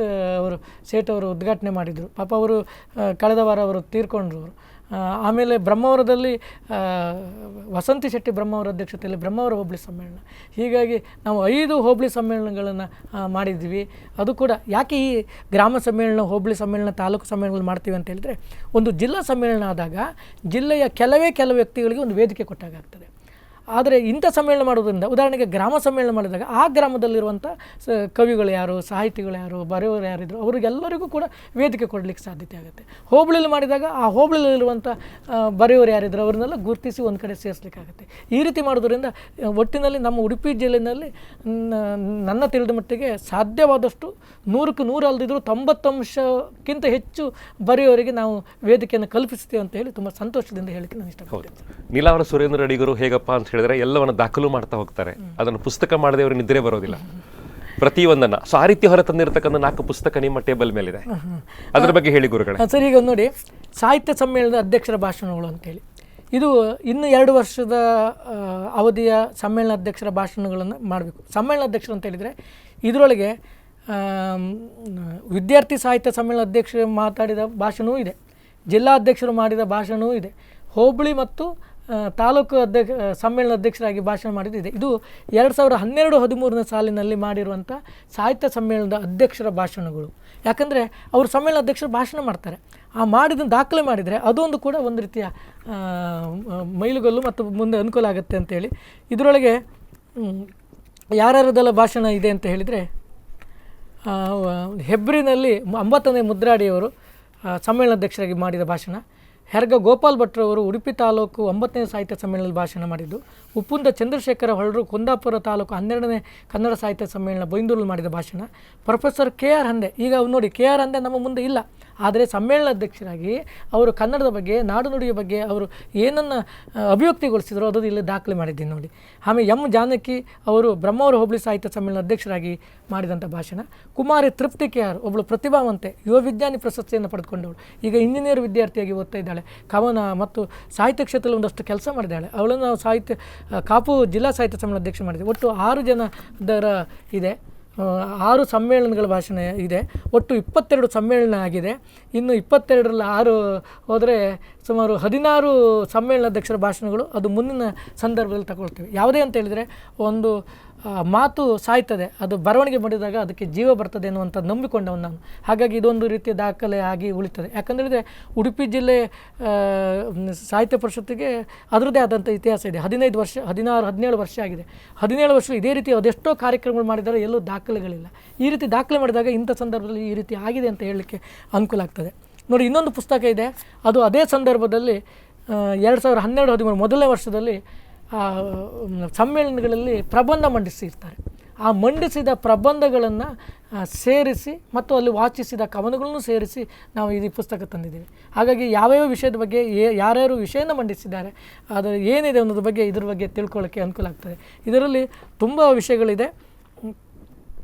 ಸೇಠ್ ಅವರು ಉದ್ಘಾಟನೆ ಮಾಡಿದರು. ಪಾಪ ಅವರು ಕಳೆದ ವಾರ ಅವರು ತೀರ್ಕೊಂಡ್ರು. ಆಮೇಲೆ ಬ್ರಹ್ಮಾವರದಲ್ಲಿ ವಸಂತಿ ಶೆಟ್ಟಿ ಬ್ರಹ್ಮಾವರ ಅಧ್ಯಕ್ಷತೆಯಲ್ಲಿ ಬ್ರಹ್ಮಾವರ ಹೋಬಳಿ ಸಮ್ಮೇಳನ. ಹೀಗಾಗಿ ನಾವು 5 ಹೋಬಳಿ ಸಮ್ಮೇಳನಗಳನ್ನು ಮಾಡಿದ್ವಿ. ಅದು ಕೂಡ ಯಾಕೆ ಈ ಗ್ರಾಮ ಸಮ್ಮೇಳನ, ಹೋಬಳಿ ಸಮ್ಮೇಳನ, ತಾಲೂಕು ಸಮ್ಮೇಳನ ಮಾಡ್ತೀವಿ ಅಂತ ಹೇಳಿದರೆ, ಒಂದು ಜಿಲ್ಲಾ ಸಮ್ಮೇಳನ ಆದಾಗ ಜಿಲ್ಲೆಯ ಕೆಲವು ವ್ಯಕ್ತಿಗಳಿಗೆ ಒಂದು ವೇದಿಕೆ ಕೊಟ್ಟಾಗ್ತದೆ. ಆದರೆ ಇಂಥ ಸಮ್ಮೇಳನ ಮಾಡೋದ್ರಿಂದ, ಉದಾಹರಣೆಗೆ ಗ್ರಾಮ ಸಮ್ಮೇಳನ ಮಾಡಿದಾಗ ಆ ಗ್ರಾಮದಲ್ಲಿರುವಂಥ ಕವಿಗಳು ಯಾರು, ಸಾಹಿತಿಗಳು ಯಾರು, ಬರೆಯೋರು ಯಾರಿದ್ರು ಅವರಿಗೆಲ್ಲರಿಗೂ ಕೂಡ ವೇದಿಕೆ ಕೊಡಲಿಕ್ಕೆ ಸಾಧ್ಯತೆ ಆಗುತ್ತೆ. ಹೋಬಳಿಲಿ ಮಾಡಿದಾಗ ಆ ಹೋಬಳಿಲಿರುವಂಥ ಬರೆಯೋರು ಯಾರಿದ್ರು ಅವ್ರನ್ನೆಲ್ಲ ಗುರುತಿಸಿ ಒಂದು ಕಡೆ ಸೇರಿಸ್ಲಿಕ್ಕಾಗುತ್ತೆ. ಈ ರೀತಿ ಮಾಡೋದ್ರಿಂದ ಒಟ್ಟಿನಲ್ಲಿ ನಮ್ಮ ಉಡುಪಿ ಜಿಲ್ಲೆಯಲ್ಲಿ ನನ್ನ ತಿಳಿದ ಮಟ್ಟಿಗೆ ಸಾಧ್ಯವಾದಷ್ಟು 100ಕ್ಕೆ 100 ಅಲ್ಲದಿದ್ದರೂ 90% ಹೆಚ್ಚು ಬರೆಯೋರಿಗೆ ನಾವು ವೇದಿಕೆಯನ್ನು ಕಲ್ಪಿಸ್ತೀವಿ ಅಂತ ಹೇಳಿ ತುಂಬ ಸಂತೋಷದಿಂದ ಹೇಳಿಕ್ಕೆ ನಾನು ಇಷ್ಟಪಡ್ತೀನಿ. ನೀಲಾವರ ಸುರೇಂದ್ರ ಅಡಿಗರು ಹೇಗಪ್ಪ ಅಂತ ಹೇಳಿದ್ರೆ ಎಲ್ಲವನ್ನ ದಾಖಲು ಮಾಡ್ತಾ ಹೋಗ್ತಾರೆ. ಅದನ್ನು ಪುಸ್ತಕ ಮಾಡದೆ ಅವ್ರಿಗೆ ನಿದ್ರೆ ಬರೋದಿಲ್ಲ ಪ್ರತಿಯೊಂದನ್ನ. ಸೊ ಆ ರೀತಿ ಹೊರ ತಂದಿರತಕ್ಕಂಥ 4 ಪುಸ್ತಕ ನಿಮ್ಮ ಟೇಬಲ್ ಮೇಲಿದೆ, ಅದ್ರ ಬಗ್ಗೆ ಹೇಳಿ ಗುರುಗಳೇ. ಸರ್, ಈಗ ನೋಡಿ, ಸಾಹಿತ್ಯ ಸಮ್ಮೇಳನದ ಅಧ್ಯಕ್ಷರ ಭಾಷಣಗಳು ಅಂತೇಳಿ ಇದು ಇನ್ನು 2 ವರ್ಷದ ಅವಧಿಯ ಸಮ್ಮೇಳನ ಅಧ್ಯಕ್ಷರ ಭಾಷಣಗಳನ್ನು ಮಾಡಬೇಕು. ಸಮ್ಮೇಳನ ಅಧ್ಯಕ್ಷರು ಅಂತ ಹೇಳಿದರೆ ಇದರೊಳಗೆ ವಿದ್ಯಾರ್ಥಿ ಸಾಹಿತ್ಯ ಸಮ್ಮೇಳನ ಅಧ್ಯಕ್ಷರು ಮಾತಾಡಿದ ಭಾಷಣವೂ ಇದೆ, ಜಿಲ್ಲಾಧ್ಯಕ್ಷರು ಮಾಡಿದ ಭಾಷಣವೂ ಇದೆ, ಹೋಬಳಿ ಮತ್ತು ತಾಲೂಕು ಸಮ್ಮೇಳನ ಅಧ್ಯಕ್ಷರಾಗಿ ಭಾಷಣ ಮಾಡಿದ್ದಿದೆ. ಇದು 2012-13 ಸಾಲಿನಲ್ಲಿ ಮಾಡಿರುವಂಥ ಸಾಹಿತ್ಯ ಸಮ್ಮೇಳನದ ಅಧ್ಯಕ್ಷರ ಭಾಷಣಗಳು. ಯಾಕಂದರೆ ಅವರು ಸಮ್ಮೇಳನ ಅಧ್ಯಕ್ಷರು ಭಾಷಣ ಮಾಡ್ತಾರೆ, ಆ ಮಾಡಿದ್ದನ್ನು ದಾಖಲೆ ಮಾಡಿದರೆ ಅದೊಂದು ಕೂಡ ಒಂದು ರೀತಿಯ ಮೈಲುಗಲ್ಲು ಮತ್ತು ಮುಂದೆ ಅನುಕೂಲ ಆಗುತ್ತೆ ಅಂತೇಳಿ. ಇದರೊಳಗೆ ಯಾರ್ಯಾರದೆಲ್ಲ ಭಾಷಣ ಇದೆ ಅಂತ ಹೇಳಿದರೆ, ಹೆಬ್ರಿನಲ್ಲಿ ಅಂಬತ್ತನೇ ಮುದ್ರಾಡಿಯವರು ಸಮ್ಮೇಳನಾಧ್ಯಕ್ಷರಾಗಿ ಮಾಡಿದ ಭಾಷಣ. ಹೆರ್ಗ ಗೋಪಾಲ್ ಭಟ್ರವರು ಉಡುಪಿ ತಾಲೂಕು 9ನೇ ಸಾಹಿತ್ಯ ಸಮ್ಮೇಳನದಲ್ಲಿ ಭಾಷಣ ಮಾಡಿದ್ದು. ಉಪ್ಪುಂದ ಚಂದ್ರಶೇಖರ ಹೊಳ್ರು ಕುಂದಾಪುರ ತಾಲೂಕು 12ನೇ ಕನ್ನಡ ಸಾಹಿತ್ಯ ಸಮ್ಮೇಳನ ಬೈಂದೂರಲ್ಲಿ ಮಾಡಿದ ಭಾಷಣ. ಪ್ರೊಫೆಸರ್ KR ಹಂದೆ, ಈಗ ನೋಡಿ KR ಹಂದೆ ನಮ್ಮ ಮುಂದೆ ಇಲ್ಲ, ಆದರೆ ಸಮ್ಮೇಳನಾಧ್ಯಕ್ಷರಾಗಿ ಅವರು ಕನ್ನಡದ ಬಗ್ಗೆ, ನಾಡು ನುಡಿಯ ಬಗ್ಗೆ ಅವರು ಏನನ್ನು ಅಭಿವ್ಯಕ್ತಿಗೊಳಿಸಿದ್ರು ಅದು ಇಲ್ಲಿ ದಾಖಲೆ ಮಾಡಿದ್ದೀನಿ ನೋಡಿ. ಆಮೇಲೆ ಎಂ ಜಾನಕಿ ಅವರು ಬ್ರಹ್ಮಾವರ ಹೋಬಳಿ ಸಾಹಿತ್ಯ ಸಮ್ಮೇಳನ ಅಧ್ಯಕ್ಷರಾಗಿ ಮಾಡಿದಂಥ ಭಾಷಣ. ಕುಮಾರಿ ತೃಪ್ತಿ KR ಒಬ್ಬಳು ಪ್ರತಿಭಾವಂತೆ, ಯುವ ವಿಜ್ಞಾನಿ ಪ್ರಶಸ್ತಿಯನ್ನು ಪಡೆದುಕೊಂಡವಳು, ಈಗ ಇಂಜಿನಿಯರ್ ವಿದ್ಯಾರ್ಥಿಯಾಗಿ ಓದ್ತಾ ಇದ್ದಾಳೆ, ಕವನ ಮತ್ತು ಸಾಹಿತ್ಯ ಕ್ಷೇತ್ರದಲ್ಲಿ ಒಂದಷ್ಟು ಕೆಲಸ ಮಾಡಿದ್ದಾಳೆ. ಅವಳನ್ನು ನಾವು ಕಾಪು ಜಿಲ್ಲಾ ಸಾಹಿತ್ಯ ಸಮ್ಮೇಳನ ಅಧ್ಯಕ್ಷ ಮಾಡಿದ್ವಿ. ಒಟ್ಟು 6 ಜನದರ ಇದೆ, 6 ಸಮ್ಮೇಳನಗಳ ಭಾಷಣ ಇದೆ. ಒಟ್ಟು 22 ಸಮ್ಮೇಳನ ಆಗಿದೆ. ಇನ್ನು 22ರಲ್ಲಿ 6 ಹೋದರೆ ಸುಮಾರು 16 ಸಮ್ಮೇಳನಾಧ್ಯಕ್ಷರ ಭಾಷಣಗಳು ಅದು ಮುಂದಿನ ಸಂದರ್ಭದಲ್ಲಿ ತಗೊಳ್ತೀವಿ. ಯಾವುದೇ ಅಂತ ಹೇಳಿದರೆ ಒಂದು ಮಾತು ಸಾಯ್ತದೆ, ಅದು ಬರವಣಿಗೆ ಮಾಡಿದಾಗ ಅದಕ್ಕೆ ಜೀವ ಬರ್ತದೆ ಅನ್ನುವಂಥ ನಂಬಿಕೊಂಡವನು ನಾನು. ಹಾಗಾಗಿ ಇದೊಂದು ರೀತಿಯ ದಾಖಲೆ ಆಗಿ ಉಳಿತದೆ. ಯಾಕಂದರೆ ಉಡುಪಿ ಜಿಲ್ಲೆ ಸಾಹಿತ್ಯ ಪರಿಷತ್ತಿಗೆ ಅದರದ್ದೇ ಆದಂಥ ಇತಿಹಾಸ ಇದೆ. 15 ವರ್ಷ 16-17 ವರ್ಷ ಆಗಿದೆ. 17 ವರ್ಷ ಇದೇ ರೀತಿ ಅದೆಷ್ಟೋ ಕಾರ್ಯಕ್ರಮಗಳು ಮಾಡಿದರೆ ಎಲ್ಲೂ ದಾಖಲೆಗಳಿಲ್ಲ. ಈ ರೀತಿ ದಾಖಲೆ ಮಾಡಿದಾಗ ಇಂಥ ಸಂದರ್ಭದಲ್ಲಿ ಈ ರೀತಿ ಆಗಿದೆ ಅಂತ ಹೇಳಲಿಕ್ಕೆ ಅನುಕೂಲ ಆಗ್ತದೆ. ನೋಡಿ, ಇನ್ನೊಂದು ಪುಸ್ತಕ ಇದೆ, ಅದು ಅದೇ ಸಂದರ್ಭದಲ್ಲಿ 2012-13 ಮೊದಲನೇ ವರ್ಷದಲ್ಲಿ ಸಮ್ಮೇಳನಗಳಲ್ಲಿ ಪ್ರಬಂಧ ಮಂಡಿಸಿರ್ತಾರೆ. ಆ ಮಂಡಿಸಿದ ಪ್ರಬಂಧಗಳನ್ನು ಸೇರಿಸಿ ಮತ್ತು ಅಲ್ಲಿ ವಾಚಿಸಿದ ಕವನಗಳನ್ನು ಸೇರಿಸಿ ನಾವು ಈ ಪುಸ್ತಕ ತಂದಿದ್ದೀವಿ. ಹಾಗಾಗಿ ಯಾವ್ಯಾವ ವಿಷಯದ ಬಗ್ಗೆ ಯಾರ್ಯಾರು ವಿಷಯನ ಮಂಡಿಸಿದ್ದಾರೆ, ಅದು ಏನಿದೆ ಅನ್ನೋದ್ರ ಬಗ್ಗೆ ಇದ್ರ ಬಗ್ಗೆ ತಿಳ್ಕೊಳ್ಳೋಕ್ಕೆ ಅನುಕೂಲ ಆಗ್ತದೆ. ಇದರಲ್ಲಿ ತುಂಬ ವಿಷಯಗಳಿದೆ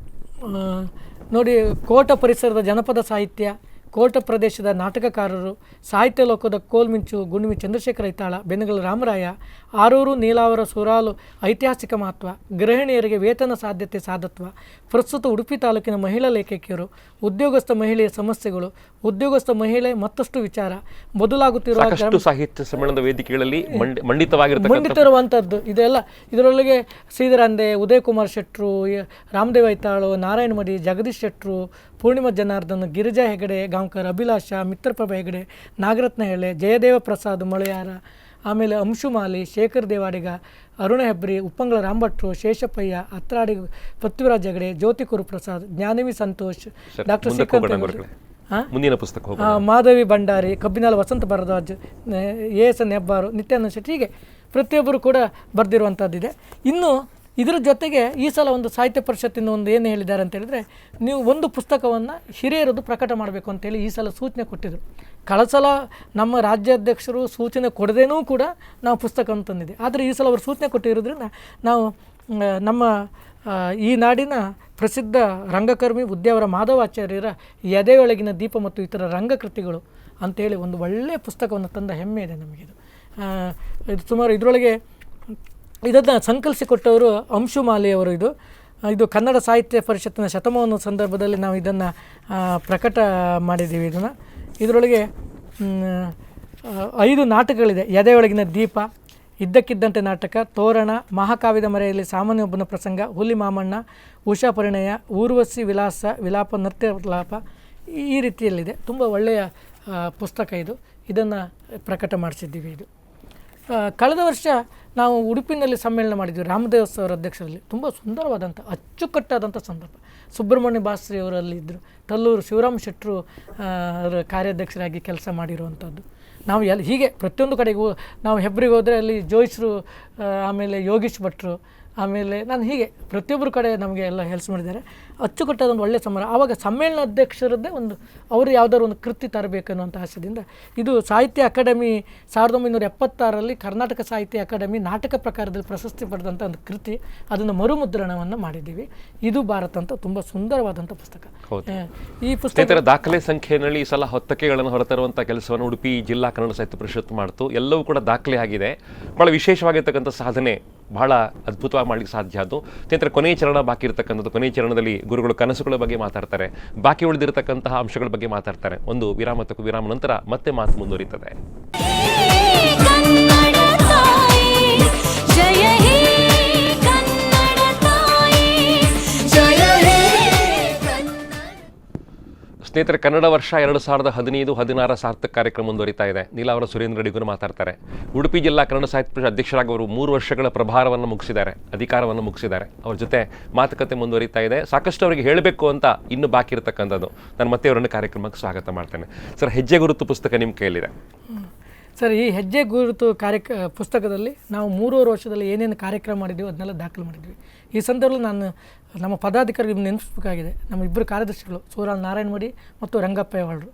ನೋಡಿ. ಕೋಟ ಪರಿಸರದ ಜನಪದ ಸಾಹಿತ್ಯ, ಕೋಟ ಪ್ರದೇಶದ ನಾಟಕಕಾರರು, ಸಾಹಿತ್ಯ ಲೋಕದ ಕೋಲ್ಮಿಂಚು ಗುಣಿಮಿ ಚಂದ್ರಶೇಖರ ಐತಾಳ, ಬೆನಗಲ ರಾಮರಾಯ, ಆರೂರು ನೀಲಾವರ ಸುರಾಲು ಐತಿಹಾಸಿಕ ಮಹತ್ವ, ಗೃಹಿಣಿಯರಿಗೆ ವೇತನ ಸಾಧ್ಯತೆ ಸಾಧತ್ವ, ಪ್ರಸ್ತುತ ಉಡುಪಿ ತಾಲೂಕಿನ ಮಹಿಳಾ ಲೇಖಕಿಯರು, ಉದ್ಯೋಗಸ್ಥ ಮಹಿಳೆಯ ಸಮಸ್ಯೆಗಳು, ಉದ್ಯೋಗಸ್ಥ ಮಹಿಳೆ ಮತ್ತಷ್ಟು ವಿಚಾರ, ಬದಲಾಗುತ್ತಿರುವ ಸಾಹಿತ್ಯ ಸಮ್ಮೇಳನದ ವೇದಿಕೆಗಳಲ್ಲಿ ಮಂಡಿತಿರುವಂಥದ್ದು ಇದೆಲ್ಲ. ಇದರೊಳಗೆ ಶ್ರೀಧರಂದೆ, ಉದಯ್ ಕುಮಾರ್ ಶೆಟ್ರು, ರಾಮದೇವ್ ಐತಾಳು, ನಾರಾಯಣ ಮಡಿ, ಜಗದೀಶ್ ಶೆಟ್ರು, ಪೂರ್ಣಿಮಾ ಜನಾರ್ದನ್, ಗಿರಿಜಾ ಹೆಗಡೆ ಗಾಂವ್ಕರ್, ಅಭಿಲಾಷ, ಮಿತ್ರಪ್ರಭಾ ಹೆಗಡೆ, ನಾಗರತ್ನ ಹೆಳೆ, ಜಯದೇವ ಪ್ರಸಾದ್ ಮಳೆಯಾರ, ಆಮೇಲೆ ಅಂಶುಮಾಲಿ, ಶೇಖರ್ ದೇವಾಡಿಗ, ಅರುಣ ಹೆಬ್ರಿ, ಉಪ್ಪಂಗಳ ರಾಂಭಟ್ರು, ಶೇಷಪ್ಪಯ್ಯ, ಅತ್ರಾಡಿ ಪೃಥ್ವಿರಾಜ್ ಹೆಗಡೆ, ಜ್ಯೋತಿ ಕುರುಪ್ರಸಾದ್, ಜ್ಞಾನವಿ ಸಂತೋಷ್, ಡಾಕ್ಟರ್ ಶ್ರೀಕಾಂತ್, ಮುಂದಿನ ಪುಸ್ತಕ ಮಾಧವಿ ಭಂಡಾರಿ, ಕಬ್ಬಿನಾಳ ವಸಂತ ಭರದ್ವಾಜ್, ಎಸ್.ಎನ್. ಹೆಬ್ಬಾರು, ನಿತ್ಯಾನಂದ ಶೆಟ್ಟಿ, ಹೀಗೆ ಪ್ರತಿಯೊಬ್ಬರು ಕೂಡ ಬರೆದಿರುವಂಥದ್ದಿದೆ. ಇನ್ನು ಇದರ ಜೊತೆಗೆ ಈ ಸಲ ಒಂದು ಸಾಹಿತ್ಯ ಪರಿಷತ್ತಿನ ಒಂದು ಏನು ಹೇಳಿದ್ದಾರೆ ಅಂತ ಹೇಳಿದ್ರೆ, ನೀವು ಒಂದು ಪುಸ್ತಕವನ್ನು ಹಿರಿಯರದು ಪ್ರಕಟ ಮಾಡಬೇಕು ಅಂತೇಳಿ ಈ ಸಲ ಸೂಚನೆ ಕೊಟ್ಟಿದ್ದರು. ಕಳೆದ ಸಲ ನಮ್ಮ ರಾಜ್ಯಾಧ್ಯಕ್ಷರು ಸೂಚನೆ ಕೊಡದೇನೂ ಕೂಡ ನಾವು ಪುಸ್ತಕವನ್ನು ತಂದಿದೆ. ಆದರೆ ಈ ಸಲ ಅವರು ಸೂಚನೆ ಕೊಟ್ಟಿರೋದ್ರಿಂದ ನಾವು ನಮ್ಮ ಈ ನಾಡಿನ ಪ್ರಸಿದ್ಧ ರಂಗಕರ್ಮಿ ಉದ್ಯಾವರ ಮಾಧವಾಚಾರ್ಯರ ಎದೆಯೊಳಗಿನ ದೀಪ ಮತ್ತು ಇತರ ರಂಗಕೃತಿಗಳು ಅಂಥೇಳಿ ಒಂದು ಒಳ್ಳೆಯ ಪುಸ್ತಕವನ್ನು ತಂದ ಹೆಮ್ಮೆ ಇದೆ ನಮಗಿದು. ಇದು ಸುಮಾರು ಇದರೊಳಗೆ ಇದನ್ನು ಸಂಕಲಿಸಿಕೊಟ್ಟವರು ಅಂಶುಮಾಲಿಯವರು. ಇದು ಕನ್ನಡ ಸಾಹಿತ್ಯ ಪರಿಷತ್ತಿನ ಶತಮಾನದ ಸಂದರ್ಭದಲ್ಲಿ ನಾವು ಇದನ್ನು ಪ್ರಕಟ ಮಾಡಿದ್ದೀವಿ. ಇದರೊಳಗೆ 5 ನಾಟಕಗಳಿದೆ. ಎದೆಯೊಳಗಿನ ದೀಪ, ಇದ್ದಕ್ಕಿದ್ದಂತೆ ನಾಟಕ, ತೋರಣ, ಮಹಾಕಾವ್ಯದ ಮರೆಯಲ್ಲಿ ಸಾಮಾನ್ಯೊಬ್ಬನ ಪ್ರಸಂಗ, ಹುಲಿ ಮಾಮಣ್ಣ, ಉಷಾ ಪರಿಣಯ, ಊರ್ವಶಿ ವಿಲಾಸ, ವಿಲಾಪ, ನೃತ್ಯಲಾಪ, ಈ ರೀತಿಯಲ್ಲಿದೆ. ತುಂಬ ಒಳ್ಳೆಯ ಪುಸ್ತಕ ಇದು. ಇದನ್ನು ಪ್ರಕಟ ಮಾಡಿಸಿದ್ದೀವಿ. ಇದು ಕಳೆದ ವರ್ಷ ನಾವು ಉಡುಪಿನಲ್ಲಿ ಸಮ್ಮೇಳನ ಮಾಡಿದ್ವಿ ರಾಮದೇವ್ ಅವರ ಅಧ್ಯಕ್ಷರಲ್ಲಿ. ತುಂಬ ಸುಂದರವಾದಂಥ ಅಚ್ಚುಕಟ್ಟಾದಂಥ ಸಂದರ್ಭ. ಸುಬ್ರಹ್ಮಣ್ಯ ಬಾಸ್ರಿ ಅವರಲ್ಲಿ ಇದ್ದರು, ತಲ್ಲೂರು ಶಿವರಾಮ್ ಶೆಟ್ಟರು ಕಾರ್ಯಾಧ್ಯಕ್ಷರಾಗಿ ಕೆಲಸ ಮಾಡಿರುವಂಥದ್ದು. ನಾವು ಹೀಗೆ ಪ್ರತಿಯೊಂದು ಕಡೆಗೂ ನಾವು ಹೆಬ್ರಿಗೆ ಹೋದರೆ ಅಲ್ಲಿ ಜೋಯಿಸ್ರು, ಆಮೇಲೆ ಯೋಗೀಶ್ ಭಟ್ರು, ಆಮೇಲೆ ನಾನು ಹೀಗೆ ಪ್ರತಿಯೊಬ್ಬರು ಕಡೆ ನಮಗೆ ಎಲ್ಲ ಹೆಲ್ಪ್ ಮಾಡಿದ್ದಾರೆ. ಅಚ್ಚುಕಟ್ಟಾದೊಂದು ಒಳ್ಳೆಯ ಸಮಾರಂಭ. ಆವಾಗ ಸಮ್ಮೇಳನ ಅಧ್ಯಕ್ಷರದ್ದೇ ಒಂದು ಅವರು ಯಾವುದಾದ್ರು ಒಂದು ಕೃತಿ ತರಬೇಕು ಅನ್ನುವಂಥ ಆಸೆಯಿಂದ ಇದು ಸಾಹಿತ್ಯ ಅಕಾಡೆಮಿ 1976ರಲ್ಲಿ ಕರ್ನಾಟಕ ಸಾಹಿತ್ಯ ಅಕಾಡೆಮಿ ನಾಟಕ ಪ್ರಕಾರದಲ್ಲಿ ಪ್ರಶಸ್ತಿ ಪಡೆದಂಥ ಒಂದು ಕೃತಿ, ಅದನ್ನು ಮರುಮುದ್ರಣವನ್ನು ಮಾಡಿದ್ದೀವಿ. ಇದು ಭಾರತ ಅಂತ ತುಂಬ ಸುಂದರವಾದಂಥ ಪುಸ್ತಕ. ಈ ಪುಸ್ತಕ ದಾಖಲೆ ಸಂಖ್ಯೆಯಲ್ಲಿ ಈ ಸಲ ಹೊತ್ತಕೆಗಳನ್ನು ಹೊರತರುವಂಥ ಕೆಲಸವನ್ನು ಉಡುಪಿ ಜಿಲ್ಲಾ ಕನ್ನಡ ಸಾಹಿತ್ಯ ಪರಿಷತ್ ಮಾಡ್ತು. ಎಲ್ಲವೂ ಕೂಡ ದಾಖಲೆ ಆಗಿದೆ. ಭಾಳ ವಿಶೇಷವಾಗಿರ್ತಕ್ಕಂಥ ಸಾಧನೆ, ಬಹಳ ಅದ್ಭುತವಾಗಿ ಮಾಡಲಿಕ್ಕೆ ಸಾಧ್ಯ. ಅದು ಸ್ನೇಹಿತರೆ, ಕೊನೆಯ ಚರಣ ಬಾಕಿ ಇರತಕ್ಕಂಥದ್ದು. ಕೊನೆಯ ಚರಣದಲ್ಲಿ ಗುರುಗಳು ಕನಸುಗಳ ಬಗ್ಗೆ ಮಾತಾಡ್ತಾರೆ, ಬಾಕಿ ಉಳಿದಿರತಕ್ಕಂತಹ ಅಂಶಗಳ ಬಗ್ಗೆ ಮಾತಾಡ್ತಾರೆ. ಒಂದು ವಿರಾಮ ತಕ್ಕ ವಿರಾಮ ನಂತರ ಮತ್ತೆ ಮಾತು ಮುಂದುವರಿತದೆ. ಸ್ನೇಹಿತರೆ, ಕನ್ನಡ ವರ್ಷ 2015-16 ಸಾರ್ಥಕ ಕಾರ್ಯಕ್ರಮ ಮುಂದುವರಿತಾ ಇದೆ. ನೀಲಾವರ ಸುರೇಂದ್ರ ಅಡಿಗರು ಮಾತಾಡ್ತಾರೆ. ಉಡುಪಿ ಜಿಲ್ಲಾ ಕನ್ನಡ ಸಾಹಿತ್ಯ ಪರಿಷತ್ ಅಧ್ಯಕ್ಷರಾಗಿ ಅವರು 3 ವರ್ಷಗಳ ಪ್ರಭಾರವನ್ನು ಮುಗಿಸಿದ್ದಾರೆ, ಅಧಿಕಾರವನ್ನು ಮುಗಿಸಿದ್ದಾರೆ. ಅವ್ರ ಜೊತೆ ಮಾತುಕತೆ ಮುಂದುವರಿತಾ ಇದೆ. ಸಾಕಷ್ಟು ಅವರಿಗೆ ಹೇಳಬೇಕು ಅಂತ ಇನ್ನೂ ಬಾಕಿ ಇರತಕ್ಕಂಥದ್ದು. ನಾನು ಮತ್ತೆ ಅವರನ್ನು ಕಾರ್ಯಕ್ರಮಕ್ಕೆ ಸ್ವಾಗತ ಮಾಡ್ತೇನೆ. ಸರ್, ಹೆಜ್ಜೆ ಗುರುತು ಪುಸ್ತಕ ನಿಮ್ಮ ಕೈಯಲ್ಲಿದೆ. ಸರ್, ಈ ಹೆಜ್ಜೆ ಗುರುತು ಪುಸ್ತಕದಲ್ಲಿ ನಾವು 3 ವರ್ಷದಲ್ಲಿ ಏನೇನು ಕಾರ್ಯಕ್ರಮ ಮಾಡಿದ್ದೀವಿ ಅದನ್ನೆಲ್ಲ ದಾಖಲು ಮಾಡಿದ್ವಿ. ಈ ಸಂದರ್ಭದಲ್ಲಿ ನಾನು ನಮ್ಮ ಪದಾಧಿಕಾರಿಗೆ ನೆನಪಿಸಬೇಕಾಗಿದೆ. ನಮ್ಮ 2 ಕಾರ್ಯದರ್ಶಿಗಳು ಸೂರಾಲ್ ನಾರಾಯಣ ಮಡಿ ಮತ್ತು ರಂಗಪ್ಪಯ್ಯವಾಳರು,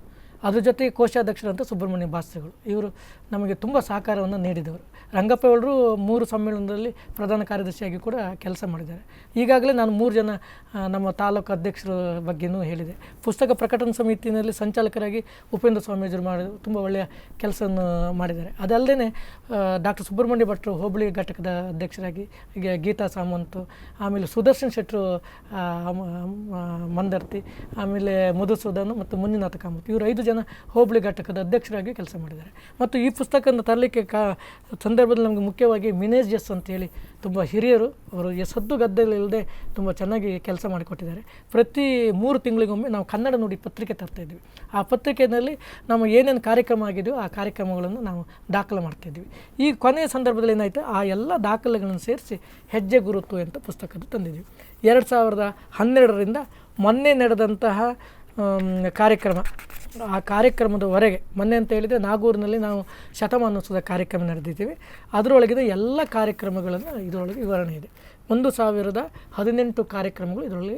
ಅದ್ರ ಜೊತೆಗೆ ಕೋಶಾಧ್ಯಕ್ಷರಂತ ಸುಬ್ರಹ್ಮಣ್ಯ ಬಾಸ್ರಿಗಳು, ಇವರು ನಮಗೆ ತುಂಬ ಸಹಕಾರವನ್ನು ನೀಡಿದವರು. ರಂಗಪ್ಪಯ್ಯವಾಳರು 3 ಸಮ್ಮೇಳನದಲ್ಲಿ ಪ್ರಧಾನ ಕಾರ್ಯದರ್ಶಿಯಾಗಿ ಕೂಡ ಕೆಲಸ ಮಾಡಿದ್ದಾರೆ. ಈಗಾಗಲೇ ನಾನು 3 ಜನ ನಮ್ಮ ತಾಲೂಕು ಅಧ್ಯಕ್ಷರ ಬಗ್ಗೆಯೂ ಹೇಳಿದೆ. ಪುಸ್ತಕ ಪ್ರಕಟಣಾ ಸಮಿತಿಯಲ್ಲಿ ಸಂಚಾಲಕರಾಗಿ ಉಪೇಂದ್ರ ಸ್ವಾಮೀಜರು ತುಂಬ ಒಳ್ಳೆಯ ಕೆಲಸವನ್ನು ಮಾಡಿದ್ದಾರೆ. ಅದಲ್ಲದೆ ಡಾಕ್ಟರ್ ಸುಬ್ರಹ್ಮಣ್ಯ ಭಟ್ರು ಹೋಬಳಿ ಘಟಕದ ಅಧ್ಯಕ್ಷರಾಗಿ, ಈಗ ಗೀತಾ ಸಾಮಂತ್, ಆಮೇಲೆ ಸುದರ್ಶನ್ ಶೆಟ್ಟರು ಮಂದರ್ತಿ, ಆಮೇಲೆ ಮಧುಸೂದನ್ ಮತ್ತು ಮುನಿನಾಥ ಕಾಮತ್, ಇವರು 5 ಜನ ಹೋಬಳಿ ಘಟಕದ ಅಧ್ಯಕ್ಷರಾಗಿ ಕೆಲಸ ಮಾಡಿದ್ದಾರೆ. ಮತ್ತು ಈ ಪುಸ್ತಕವನ್ನು ತರಲಿಕ್ಕೆ ಸಂದರ್ಭದಲ್ಲಿ ನಮಗೆ ಮುಖ್ಯವಾಗಿ ಮಿನೇಜ್ ಎಸ್ ಅಂತೇಳಿ ತುಂಬ ಹಿರಿಯರು, ಅವರು ಸದ್ದು ಗದ್ದಲಿಲ್ಲದೆ ತುಂಬ ಚೆನ್ನಾಗಿ ಕೆಲಸ ಮಾಡಿಕೊಟ್ಟಿದ್ದಾರೆ. ಪ್ರತಿ 3 ತಿಂಗಳಿಗೊಮ್ಮೆ ನಾವು ಕನ್ನಡ ನುಡಿ ಪತ್ರಿಕೆ ತರ್ತಾಯಿದ್ವಿ. ಆ ಪತ್ರಿಕೆಯಲ್ಲಿ ನಾವು ಏನೇನು ಕಾರ್ಯಕ್ರಮ ಆಗಿದೆಯೋ ಆ ಕಾರ್ಯಕ್ರಮಗಳನ್ನು ನಾವು ದಾಖಲೆ ಮಾಡ್ತಾಯಿದ್ವಿ. ಈ ಕೊನೆಯ ಸಂದರ್ಭದಲ್ಲಿ ಏನಾಯಿತು, ಆ ಎಲ್ಲ ದಾಖಲೆಗಳನ್ನು ಸೇರಿಸಿ ಹೆಜ್ಜೆ ಗುರುತು ಅಂತ ಪುಸ್ತಕದ ತಂದಿದ್ವಿ. 2012ರಿಂದ ಮೊನ್ನೆ ನಡೆದಂತಹ ಕಾರ್ಯಕ್ರಮ, ಆ ಕಾರ್ಯಕ್ರಮದವರೆಗೆ, ಮೊನ್ನೆ ಅಂತ ಹೇಳಿದರೆ ನಾಗೂರಿನಲ್ಲಿ ನಾವು ಶತಮಾನೋತ್ಸವದ ಕಾರ್ಯಕ್ರಮ ನಡೆದಿದ್ದೀವಿ. ಅದರೊಳಗಿನ ಎಲ್ಲ ಕಾರ್ಯಕ್ರಮಗಳನ್ನು ಇದರೊಳಗೆ ವಿವರಣೆ ಇದೆ. 1018 ಕಾರ್ಯಕ್ರಮಗಳು ಇದರಲ್ಲಿ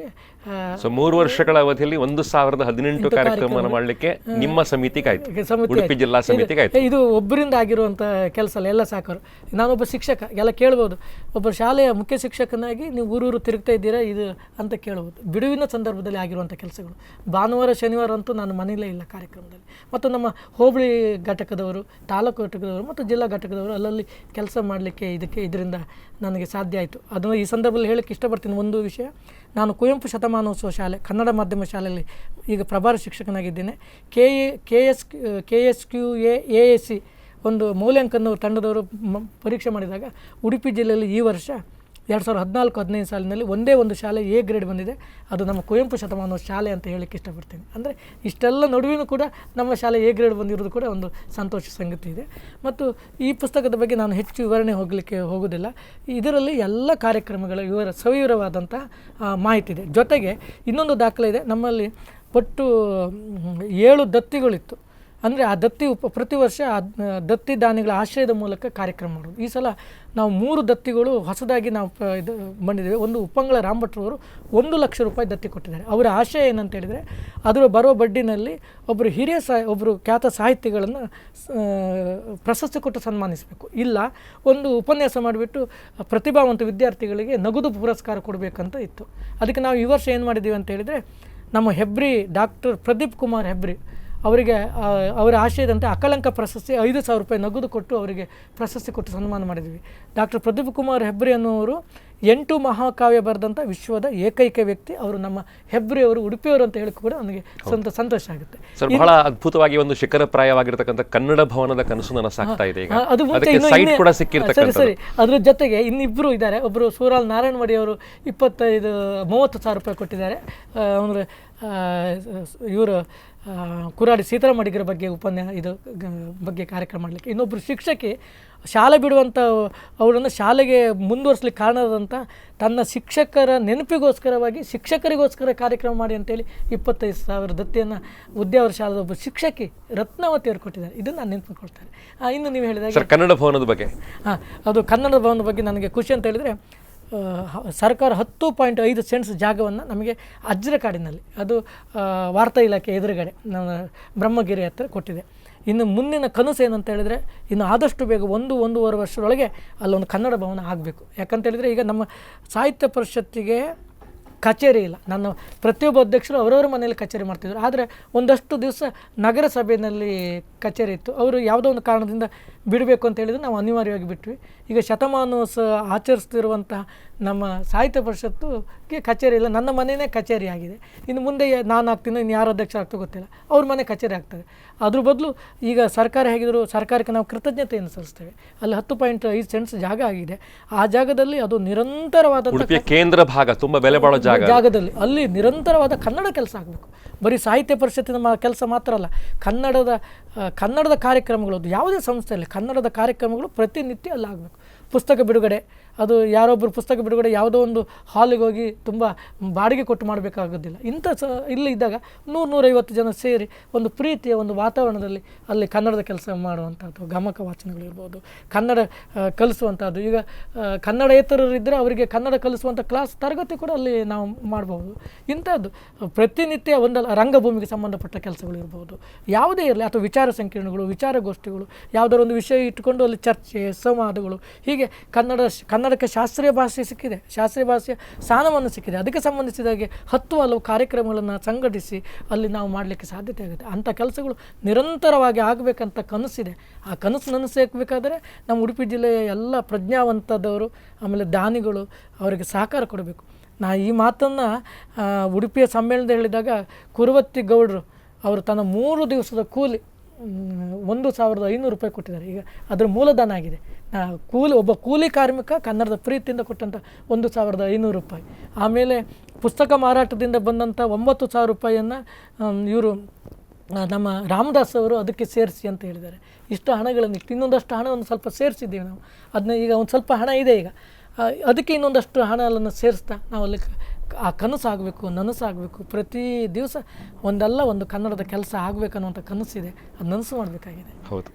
ಸೊ 3 ವರ್ಷಗಳ ಅವಧಿಯಲ್ಲಿ 1018 ಕಾರ್ಯಕ್ರಮವನ್ನು ಮಾಡಲಿಕ್ಕೆ ನಿಮ್ಮ ಸಮಿತಿಗೆ ಆಯ್ತು, ಉಡುಪಿ ಜಿಲ್ಲಾ ಸಮಿತಿಗೆ ಆಯ್ತು. ಇದು ಒಬ್ಬರಿಂದ ಆಗಿರುವಂಥ ಕೆಲಸ ಅಲ್ಲ, ಎಲ್ಲ ಸಾಕರು. ನಾನೊಬ್ಬ ಶಿಕ್ಷಕ, ಎಲ್ಲ ಕೇಳ್ಬೋದು, ಒಬ್ಬ ಶಾಲೆಯ ಮುಖ್ಯ ಶಿಕ್ಷಕನಾಗಿ ನೀವು ಊರೂರು ತಿರುಗ್ತಾ ಇದ್ದೀರಾ ಇದು ಅಂತ ಕೇಳ್ಬೋದು. ಬಿಡುವಿನ ಸಂದರ್ಭದಲ್ಲಿ ಆಗಿರುವಂಥ ಕೆಲಸಗಳು. ಭಾನುವಾರ ಶನಿವಾರ ಅಂತೂ ನಾನು ಮನೇಲೇ ಇಲ್ಲ ಕಾರ್ಯಕ್ರಮದಲ್ಲಿ. ಮತ್ತು ನಮ್ಮ ಹೋಬಳಿ ಘಟಕದವರು, ತಾಲೂಕು ಘಟಕದವರು ಮತ್ತು ಜಿಲ್ಲಾ ಘಟಕದವರು ಅಲ್ಲಲ್ಲಿ ಕೆಲಸ ಮಾಡಲಿಕ್ಕೆ ಇದರಿಂದ ನನಗೆ ಸಾಧ್ಯ ಆಯಿತು. ಅದನ್ನು ಈ ಸಂದರ್ಭದಲ್ಲಿ ಹೇಳಕ್ಕೆ ಇಷ್ಟಪಡ್ತೀನಿ. ಒಂದು ವಿಷಯ, ನಾನು ಕುವೆಂಪು ಶತಮಾನೋತ್ಸವ ಶಾಲೆ ಕನ್ನಡ ಮಾಧ್ಯಮ ಶಾಲೆಯಲ್ಲಿ ಈಗ ಪ್ರಭಾರಿ ಶಿಕ್ಷಕನಾಗಿದ್ದೇನೆ. KSQA-AAC ಒಂದು ಮೌಲ್ಯಾಂಕನ ತಂಡದವರು ಪರೀಕ್ಷೆ ಮಾಡಿದಾಗ ಉಡುಪಿ ಜಿಲ್ಲೆಯಲ್ಲಿ ಈ ವರ್ಷ 2014-15 ಸಾಲಿನಲ್ಲಿ ಒಂದೇ ಒಂದು ಶಾಲೆ A ಗ್ರೇಡ್ ಬಂದಿದೆ. ಅದು ನಮ್ಮ ಕುವೆಂಪು ಶತಮಾನೋತ್ಸವ ಶಾಲೆ ಅಂತ ಹೇಳಕ್ಕೆ ಇಷ್ಟಪಡ್ತೀನಿ. ಅಂದರೆ ಇಷ್ಟೆಲ್ಲ ನಡುವೆಯೂ ಕೂಡ ನಮ್ಮ ಶಾಲೆ A ಗ್ರೇಡ್ ಬಂದಿರೋದು ಕೂಡ ಒಂದು ಸಂತೋಷ ಸಂಗತಿ ಇದೆ. ಮತ್ತು ಈ ಪುಸ್ತಕದ ಬಗ್ಗೆ ನಾನು ಹೆಚ್ಚು ವಿವರಣೆ ಹೋಗೋದಿಲ್ಲ. ಇದರಲ್ಲಿ ಎಲ್ಲ ಕಾರ್ಯಕ್ರಮಗಳ ಸವಿವರವಾದಂಥ ಮಾಹಿತಿ ಇದೆ. ಜೊತೆಗೆ ಇನ್ನೊಂದು ದಾಖಲೆ ಇದೆ, ನಮ್ಮಲ್ಲಿ ಒಟ್ಟು 7 ದತ್ತಿಗಳಿತ್ತು. ಅಂದರೆ ಆ ದತ್ತಿ ಪ್ರತಿ ವರ್ಷ ದತ್ತಿ ದಾನಿಗಳ ಆಶ್ರಯದ ಮೂಲಕ ಕಾರ್ಯಕ್ರಮ ಮಾಡೋದು. ಈ ಸಲ ನಾವು 3 ದತ್ತಿಗಳು ಹೊಸದಾಗಿ ನಾವು ಇದು ಬಂದಿದ್ದೇವೆ. ಒಂದು ಉಪ್ಪಂಗಳ ರಾಮಭಟ್ರವರು 1 ಲಕ್ಷ ರೂಪಾಯಿ ದತ್ತಿ ಕೊಟ್ಟಿದ್ದಾರೆ. ಅವರ ಆಶಯ ಏನಂತ ಹೇಳಿದರೆ, ಅದರ ಬರೋ ಬಡ್ಡಿನಲ್ಲಿ ಒಬ್ಬರು ಖ್ಯಾತ ಸಾಹಿತಿಗಳನ್ನು ಪ್ರಶಸ್ತಿ ಕೊಟ್ಟು ಸನ್ಮಾನಿಸಬೇಕು, ಇಲ್ಲ ಒಂದು ಉಪನ್ಯಾಸ ಮಾಡಿಬಿಟ್ಟು ಪ್ರತಿಭಾವಂತ ವಿದ್ಯಾರ್ಥಿಗಳಿಗೆ ನಗದು ಪುರಸ್ಕಾರ ಕೊಡಬೇಕಂತ ಇತ್ತು. ಅದಕ್ಕೆ ನಾವು ಈ ವರ್ಷ ಏನು ಮಾಡಿದ್ದೀವಿ ಅಂತ ಹೇಳಿದರೆ, ನಮ್ಮ ಹೆಬ್ರಿ ಡಾಕ್ಟರ್ ಪ್ರದೀಪ್ ಕುಮಾರ್ ಹೆಬ್ರಿ ಅವರಿಗೆ ಅವರ ಆಶಯದಂತೆ ಅಕಲಂಕ ಪ್ರಶಸ್ತಿ 5,000 ರೂಪಾಯಿ ನಗದು ಕೊಟ್ಟು ಅವರಿಗೆ ಪ್ರಶಸ್ತಿ ಕೊಟ್ಟು ಸನ್ಮಾನ ಮಾಡಿದ್ವಿ. ಡಾಕ್ಟರ್ ಪ್ರದೀಪ್ ಕುಮಾರ್ ಹೆಬ್ರಿ ಅನ್ನುವರು 8 ಮಹಾಕಾವ್ಯ ಬರೆದಂಥ ವಿಶ್ವದ ಏಕೈಕ ವ್ಯಕ್ತಿ. ಅವರು ನಮ್ಮ ಹೆಬ್ರಿಯವರು, ಉಡುಪಿಯವರು ಅಂತ ಹೇಳಕ್ಕೆ ಕೂಡ ನನಗೆ ಸಂತೋಷ ಆಗುತ್ತೆ. ಸರ್, ಬಹಳ ಅದ್ಭುತವಾಗಿ ಒಂದು ಶಿಖರಪ್ರಾಯವಾಗಿರತಕ್ಕಂಥ ಕನ್ನಡ ಭವನದ ಕನಸು ನನಸಾಗ್ತಾ ಇದೆ. ಸರಿ, ಅದ್ರ ಜೊತೆಗೆ ಇನ್ನಿಬ್ಬರು ಇದ್ದಾರೆ. ಒಬ್ಬರು ಸೂರಾಲ್ ನಾರಾಯಣಮಡಿ ಅವರು 30,000 ರೂಪಾಯಿ ಕೊಟ್ಟಿದ್ದಾರೆ. ಅಂದರೆ ಇವರು ಕುರಾಡಿ ಸೀತಾರಾಮ ಅಡಿಗರ ಬಗ್ಗೆ ಬಗ್ಗೆ ಕಾರ್ಯಕ್ರಮ ಮಾಡಲಿಕ್ಕೆ. ಇನ್ನೊಬ್ಬರು ಶಿಕ್ಷಕಿ ಶಾಲೆ ಬಿಡುವಂಥ ಅವರನ್ನು ಶಾಲೆಗೆ ಮುಂದುವರಿಸಲಿಕ್ಕೆ ಕಾರಣವಾದಂಥ ತನ್ನ ಶಿಕ್ಷಕರ ನೆನಪಿಗೋಸ್ಕರವಾಗಿ ಶಿಕ್ಷಕರಿಗೋಸ್ಕರ ಕಾರ್ಯಕ್ರಮ ಮಾಡಿ ಅಂತೇಳಿ 25,000 ದತ್ತಿಯನ್ನು ಉದ್ಯಾವರ ಶಾಲೆದ ಒಬ್ಬರು ಶಿಕ್ಷಕಿ ರತ್ನಾವತಿ ಅವರು ಕೊಟ್ಟಿದ್ದಾರೆ. ಇದನ್ನು ನಾನು ನೆನಪಿಕೊಳ್ತಾರೆ. ಇನ್ನು ನೀವು ಹೇಳಿದಾಗ ಕನ್ನಡ ಭವನದ ಬಗ್ಗೆ, ಅದು ಕನ್ನಡ ಭವನದ ಬಗ್ಗೆ ನನಗೆ ಖುಷಿ ಅಂತ ಹೇಳಿದರೆ, ಸರ್ಕಾರ 10.5 ಸೆಂಟ್ಸ್ ಜಾಗವನ್ನು ನಮಗೆ ಅಜ್ರಕಾಡಿನಲ್ಲಿ, ಅದು ವಾರ್ತಾ ಇಲಾಖೆ ಎದುರುಗಡೆ ನಮ್ಮ ಬ್ರಹ್ಮಗಿರಿ ಹತ್ತಿರ ಕೊಟ್ಟಿದೆ. ಇನ್ನು ಮುಂದಿನ ಕನಸು ಏನಂತ ಹೇಳಿದರೆ, ಇನ್ನು ಆದಷ್ಟು ಬೇಗ 1-1.5 ವರ್ಷದೊಳಗೆ ಅಲ್ಲೊಂದು ಕನ್ನಡ ಭವನ ಆಗಬೇಕು. ಯಾಕಂತ ಹೇಳಿದರೆ, ಈಗ ನಮ್ಮ ಸಾಹಿತ್ಯ ಪರಿಷತ್ತಿಗೆ ಕಚೇರಿ ಇಲ್ಲ. ನನ್ನ ಪ್ರತಿಯೊಬ್ಬ ಅಧ್ಯಕ್ಷರು ಅವರವರ ಮನೆಯಲ್ಲಿ ಕಚೇರಿ ಮಾಡ್ತಿದ್ರು. ಆದರೆ ಒಂದಷ್ಟು ದಿವಸ ನಗರಸಭೆಯಲ್ಲಿ ಕಚೇರಿ ಇತ್ತು. ಅವರು ಯಾವುದೋ ಒಂದು ಕಾರಣದಿಂದ ಬಿಡಬೇಕು ಅಂತ ಹೇಳಿದರೆ ನಾವು ಅನಿವಾರ್ಯವಾಗಿ ಬಿಟ್ವಿ. ಈಗ ಶತಮಾನೋತ್ಸವ ಆಚರಿಸ್ತಿರುವಂಥ ನಮ್ಮ ಸಾಹಿತ್ಯ ಪರಿಷತ್ತಿಗೆ ಕಚೇರಿ ಇಲ್ಲ. ನನ್ನ ಮನೆಯೇ ಕಚೇರಿ ಆಗಿದೆ. ಇನ್ನು ಮುಂದೆ ನಾನು ಆಗ್ತೀನೋ, ಇನ್ನು ಯಾರು ಅಧ್ಯಕ್ಷ ಆಗ್ತೋ ಗೊತ್ತಿಲ್ಲ, ಅವ್ರ ಮನೆ ಕಚೇರಿ ಆಗ್ತದೆ. ಅದ್ರ ಬದಲು ಈಗ ಸರ್ಕಾರ ಹೇಗಿದ್ರು, ಸರ್ಕಾರಕ್ಕೆ ನಾವು ಕೃತಜ್ಞತೆಯನ್ನು ಸಲ್ಲಿಸ್ತೇವೆ. ಅಲ್ಲಿ 10.5 ಸೆಂಟ್ಸ್ ಜಾಗ ಆಗಿದೆ. ಆ ಜಾಗದಲ್ಲಿ ಅದು ನಿರಂತರವಾದ ಕೇಂದ್ರ ಭಾಗ, ತುಂಬ ಬೆಲೆ ಬಾಳೋ ಜಾಗದಲ್ಲಿ ಅಲ್ಲಿ ನಿರಂತರವಾದ ಕನ್ನಡ ಕೆಲಸ ಆಗಬೇಕು. ಬರೀ ಸಾಹಿತ್ಯ ಪರಿಷತ್ತಿನ ಕೆಲಸ ಮಾತ್ರ ಅಲ್ಲ, ಕನ್ನಡದ ಕಾರ್ಯಕ್ರಮಗಳು, ಯಾವುದೇ ಸಂಸ್ಥೆಯಲ್ಲಿ ಕನ್ನಡದ ಕಾರ್ಯಕ್ರಮಗಳು ಪ್ರತಿನಿತ್ಯ ಅಲ್ಲಿ ಆಗಬೇಕು. ಪುಸ್ತಕ ಬಿಡುಗಡೆ, ಅದು ಯಾರೊಬ್ಬರು ಪುಸ್ತಕ ಬಿಡುಗಡೆ ಯಾವುದೋ ಒಂದು ಹಾಲಿಗೆ ಹೋಗಿ ತುಂಬ ಬಾಡಿಗೆ ಕೊಟ್ಟು ಮಾಡಬೇಕಾಗೋದಿಲ್ಲ. ಇಲ್ಲಿ ಇದ್ದಾಗ 100-150 ಜನ ಸೇರಿ ಒಂದು ಪ್ರೀತಿಯ ಒಂದು ವಾತಾವರಣದಲ್ಲಿ ಅಲ್ಲಿ ಕನ್ನಡದ ಕೆಲಸ ಮಾಡುವಂಥದ್ದು, ಗಮಕ ವಾಚನಗಳಿರ್ಬೋದು, ಕನ್ನಡ ಕಲಿಸುವಂಥದ್ದು. ಈಗ ಕನ್ನಡೇತರರಿದ್ದರೆ ಅವರಿಗೆ ಕನ್ನಡ ಕಲಿಸುವಂಥ ತರಗತಿ ಕೂಡ ಅಲ್ಲಿ ನಾವು ಮಾಡ್ಬೋದು. ಇಂಥದ್ದು ಪ್ರತಿನಿತ್ಯ ಒಂದಲ್ಲ ರಂಗಭೂಮಿಗೆ ಸಂಬಂಧಪಟ್ಟ ಕೆಲಸಗಳು ಇರ್ಬೋದು, ಯಾವುದೇ ಇರಲಿ, ಅಥವಾ ವಿಚಾರ ಸಂಕಿರಣಗಳು, ವಿಚಾರಗೋಷ್ಠಿಗಳು, ಯಾವುದಾದ್ರು ಒಂದು ವಿಷಯ ಇಟ್ಟುಕೊಂಡು ಅಲ್ಲಿ ಚರ್ಚೆ, ಸಂವಾದಗಳು, ಹೀಗೆ ಕನ್ನಡಕ್ಕೆ ಶಾಸ್ತ್ರೀಯ ಭಾಷೆ ಸಿಕ್ಕಿದೆ, ಶಾಸ್ತ್ರೀಯ ಭಾಷೆಯ ಸ್ಥಾನವನ್ನು ಸಿಕ್ಕಿದೆ. ಅದಕ್ಕೆ ಸಂಬಂಧಿಸಿದಾಗೆ 10 ಹಲವು ಕಾರ್ಯಕ್ರಮಗಳನ್ನು ಸಂಘಟಿಸಿ ಅಲ್ಲಿ ನಾವು ಮಾಡಲಿಕ್ಕೆ ಸಾಧ್ಯತೆ ಆಗುತ್ತೆ. ಅಂಥ ಕೆಲಸಗಳು ನಿರಂತರವಾಗಿ ಆಗಬೇಕಂತ ಕನಸಿದೆ. ಆ ಕನಸು ನನಸಾಗಬೇಕಾದರೆ ನಮ್ಮ ಉಡುಪಿ ಜಿಲ್ಲೆಯ ಎಲ್ಲ ಪ್ರಜ್ಞಾವಂತದವರು, ಆಮೇಲೆ ದಾನಿಗಳು ಅವರಿಗೆ ಸಹಕಾರ ಕೊಡಬೇಕು. ಈ ಮಾತನ್ನು ಉಡುಪಿಯ ಸಮ್ಮೇಳನದ ಹೇಳಿದಾಗ ಕುರುವತ್ತಿ ಗೌಡರು ಅವರು ತನ್ನ 3 ದಿವಸದ ಕೂಲಿ 1,500 ರೂಪಾಯಿ ಕೊಟ್ಟಿದ್ದಾರೆ. ಈಗ ಅದರ ಮೂಲದಾನ ಆಗಿದೆ. ಒಬ್ಬ ಕೂಲಿ ಕಾರ್ಮಿಕ ಕನ್ನಡದ ಪ್ರೀತಿಯಿಂದ ಕೊಟ್ಟಂಥ 1,500 ರೂಪಾಯಿ. ಆಮೇಲೆ ಪುಸ್ತಕ ಮಾರಾಟದಿಂದ ಬಂದಂಥ 9,000 ರೂಪಾಯಿಯನ್ನು ಇವರು ನಮ್ಮ ರಾಮದಾಸ್ ಅವರು ಅದಕ್ಕೆ ಸೇರಿಸಿ ಅಂತ ಹೇಳಿದ್ದಾರೆ. ಇಷ್ಟು ಹಣಗಳನ್ನು ಇನ್ನೊಂದಷ್ಟು ಹಣವನ್ನು ಸ್ವಲ್ಪ ಸೇರಿಸಿದ್ದೀವಿ ನಾವು. ಅದನ್ನ ಈಗ ಒಂದು ಸ್ವಲ್ಪ ಹಣ ಇದೆ. ಈಗ ಅದಕ್ಕೆ ಇನ್ನೊಂದಷ್ಟು ಹಣವನ್ನು ಸೇರಿಸ್ತಾ ನಾವು ಅಲ್ಲಿ ಆ ಕನಸಾಗಬೇಕು, ನನಸಾಗಬೇಕು. ಪ್ರತಿ ದಿವಸ ಒಂದು ಕನ್ನಡದ ಕೆಲಸ ಆಗಬೇಕನ್ನುವಂಥ ಕನಸಿದೆ. ಅದು ನನಸು ಮಾಡಬೇಕಾಗಿದೆ. ಹೌದು.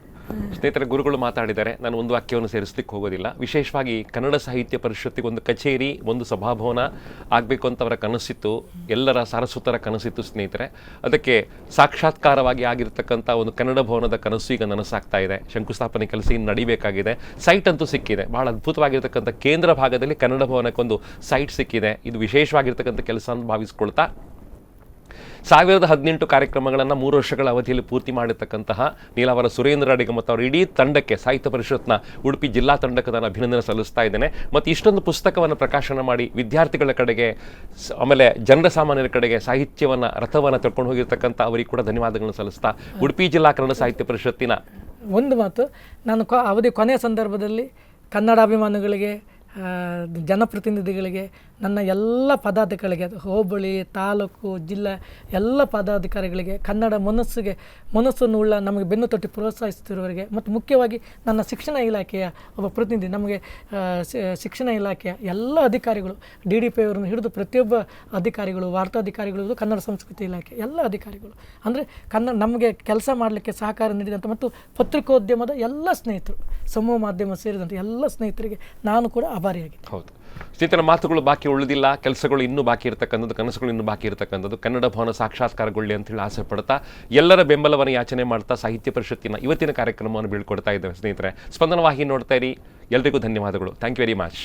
ಸ್ನೇಹಿತರೆ, ಗುರುಗಳು ಮಾತಾಡಿದ್ದಾರೆ, ನಾನು ಒಂದು ವಾಕ್ಯವನ್ನು ಸೇರಿಸ್ಲಿಕ್ಕೆ ಹೋಗೋದಿಲ್ಲ. ವಿಶೇಷವಾಗಿ ಕನ್ನಡ ಸಾಹಿತ್ಯ ಪರಿಷತ್ತಿಗೆ ಒಂದು ಕಚೇರಿ, ಒಂದು ಸಭಾಭವನ ಆಗಬೇಕು ಅಂತ ಅವರ ಕನಸಿತ್ತು, ಎಲ್ಲರ ಸಾರಸ್ವತರ ಕನಸಿತ್ತು ಸ್ನೇಹಿತರೆ. ಅದಕ್ಕೆ ಸಾಕ್ಷಾತ್ಕಾರವಾಗಿ ಆಗಿರ್ತಕ್ಕಂಥ ಒಂದು ಕನ್ನಡ ಭವನದ ಕನಸು ಈಗ ನನಸಾಗ್ತಾ ಇದೆ. ಶಂಕುಸ್ಥಾಪನೆ ಕೆಲಸ ಇನ್ನು ನಡಿಬೇಕಾಗಿದೆ. ಸೈಟ್ ಅಂತೂ ಸಿಕ್ಕಿದೆ. ಬಹಳ ಅದ್ಭುತವಾಗಿರ್ತಕ್ಕಂಥ ಕೇಂದ್ರ ಭಾಗದಲ್ಲಿ ಕನ್ನಡ ಭವನಕ್ಕೊಂದು ಸೈಟ್ ಸಿಕ್ಕಿದೆ. ಇದು ವಿಶೇಷವಾಗಿರ್ತಕ್ಕಂಥ ಕೆಲಸ ಅಂತ ಭಾವಿಸ್ಕೊಳ್ತಾ 1018 ಕಾರ್ಯಕ್ರಮಗಳನ್ನು 3 ವರ್ಷಗಳ ಅವಧಿಯಲ್ಲಿ ಪೂರ್ತಿ ಮಾಡಿರ್ತಕ್ಕಂತಹ ನೀಲಾವರ ಸುರೇಂದ್ರ ಅಡಿಗ ಮತ್ತು ಅವರ ಇಡೀ ತಂಡಕ್ಕೆ ಸಾಹಿತ್ಯ ಪರಿಷತ್ನ ಉಡುಪಿ ಜಿಲ್ಲಾ ತಂಡಕ್ಕೆ ನಾನು ಅಭಿನಂದನೆ ಸಲ್ಲಿಸ್ತಾ ಇದ್ದೇನೆ. ಮತ್ತು ಇಷ್ಟೊಂದು ಪುಸ್ತಕವನ್ನು ಪ್ರಕಾಶನ ಮಾಡಿ ವಿದ್ಯಾರ್ಥಿಗಳ ಕಡೆಗೆ ಆಮೇಲೆ ಜನರ ಸಾಮಾನ್ಯರ ಕಡೆಗೆ ಸಾಹಿತ್ಯವನ್ನು ರಥವನ್ನು ತಳ್ಕೊಂಡು ಹೋಗಿರ್ತಕ್ಕಂಥ ಅವರಿಗೆ ಕೂಡ ಧನ್ಯವಾದಗಳನ್ನು ಸಲ್ಲಿಸ್ತಾ ಉಡುಪಿ ಜಿಲ್ಲಾ ಕನ್ನಡ ಸಾಹಿತ್ಯ ಪರಿಷತ್ತಿನ ಒಂದು ಮಾತು, ನಾನು ಅವಧಿ ಕೊನೆಯ ಸಂದರ್ಭದಲ್ಲಿ ಕನ್ನಡಾಭಿಮಾನಿಗಳಿಗೆ, ಜನಪ್ರತಿನಿಧಿಗಳಿಗೆ, ನನ್ನ ಎಲ್ಲ ಪದಾಧಿಕಾರಿಗಳಿಗೆ, ಹೋಬಳಿ, ತಾಲೂಕು, ಜಿಲ್ಲೆ ಎಲ್ಲ ಪದಾಧಿಕಾರಿಗಳಿಗೆ, ಕನ್ನಡ ಮನಸ್ಸನ್ನು ಉಳ್ಳ ನಮಗೆ ಬೆನ್ನು ತಟ್ಟಿ ಪ್ರೋತ್ಸಾಹಿಸುತ್ತಿರುವವರಿಗೆ ಮತ್ತು ಮುಖ್ಯವಾಗಿ ನನ್ನ ಶಿಕ್ಷಣ ಇಲಾಖೆಯ ಒಬ್ಬ ಪ್ರತಿನಿಧಿ, ನಮಗೆ ಶಿಕ್ಷಣ ಇಲಾಖೆಯ ಎಲ್ಲ ಅಧಿಕಾರಿಗಳು, DDP ಅವರನ್ನು ಹಿಡಿದು ಪ್ರತಿಯೊಬ್ಬ ಅಧಿಕಾರಿಗಳು, ವಾರ್ತಾಧಿಕಾರಿಗಳು, ಕನ್ನಡ ಸಂಸ್ಕೃತಿ ಇಲಾಖೆ ಎಲ್ಲ ಅಧಿಕಾರಿಗಳು, ಅಂದರೆ ನಮಗೆ ಕೆಲಸ ಮಾಡಲಿಕ್ಕೆ ಸಹಕಾರ ನೀಡಿದಂಥ ಮತ್ತು ಪತ್ರಿಕೋದ್ಯಮದ ಎಲ್ಲ ಸ್ನೇಹಿತರು, ಸಮೂಹ ಮಾಧ್ಯಮ ಸೇರಿದಂತೆ ಎಲ್ಲ ಸ್ನೇಹಿತರಿಗೆ ನಾನು ಕೂಡ ಆಭಾರಿಯಾಗಿದ್ದೆ. ಹೌದು ಸ್ನೇಹಿತರ, ಮಾತುಗಳು ಬಾಕಿ ಉಳಿದಿಲ್ಲ, ಕೆಲಸಗಳು ಇನ್ನೂ ಬಾಕಿ ಇರತಕ್ಕಂಥದ್ದು, ಕನಸುಗಳು ಇನ್ನೂ ಬಾಕಿ ಇರತಕ್ಕಂಥದ್ದು. ಕನ್ನಡ ಭವನ ಸಾಕ್ಷಾತ್ಕಾರಗೊಳ್ಳಿ ಅಂತ ಹೇಳಿ ಆಸೆ ಪಡ್ತಾ ಎಲ್ಲರ ಬೆಂಬಲವನ್ನು ಯಾಚನೆ ಮಾಡ್ತಾ ಸಾಹಿತ್ಯ ಪರಿಷತ್ತಿನ ಇವತ್ತಿನ ಕಾರ್ಯಕ್ರಮವನ್ನು ಬೀಳ್ಕೊಡ್ತಾ ಇದ್ದೇವೆ ಸ್ನೇಹಿತರೆ. ಸ್ಪಂದನ ವಾಹಿನಿ ನೋಡ್ತಾ ಇರಿ. ಎಲ್ರಿಗೂ ಧನ್ಯವಾದಗಳು. Thank you very much.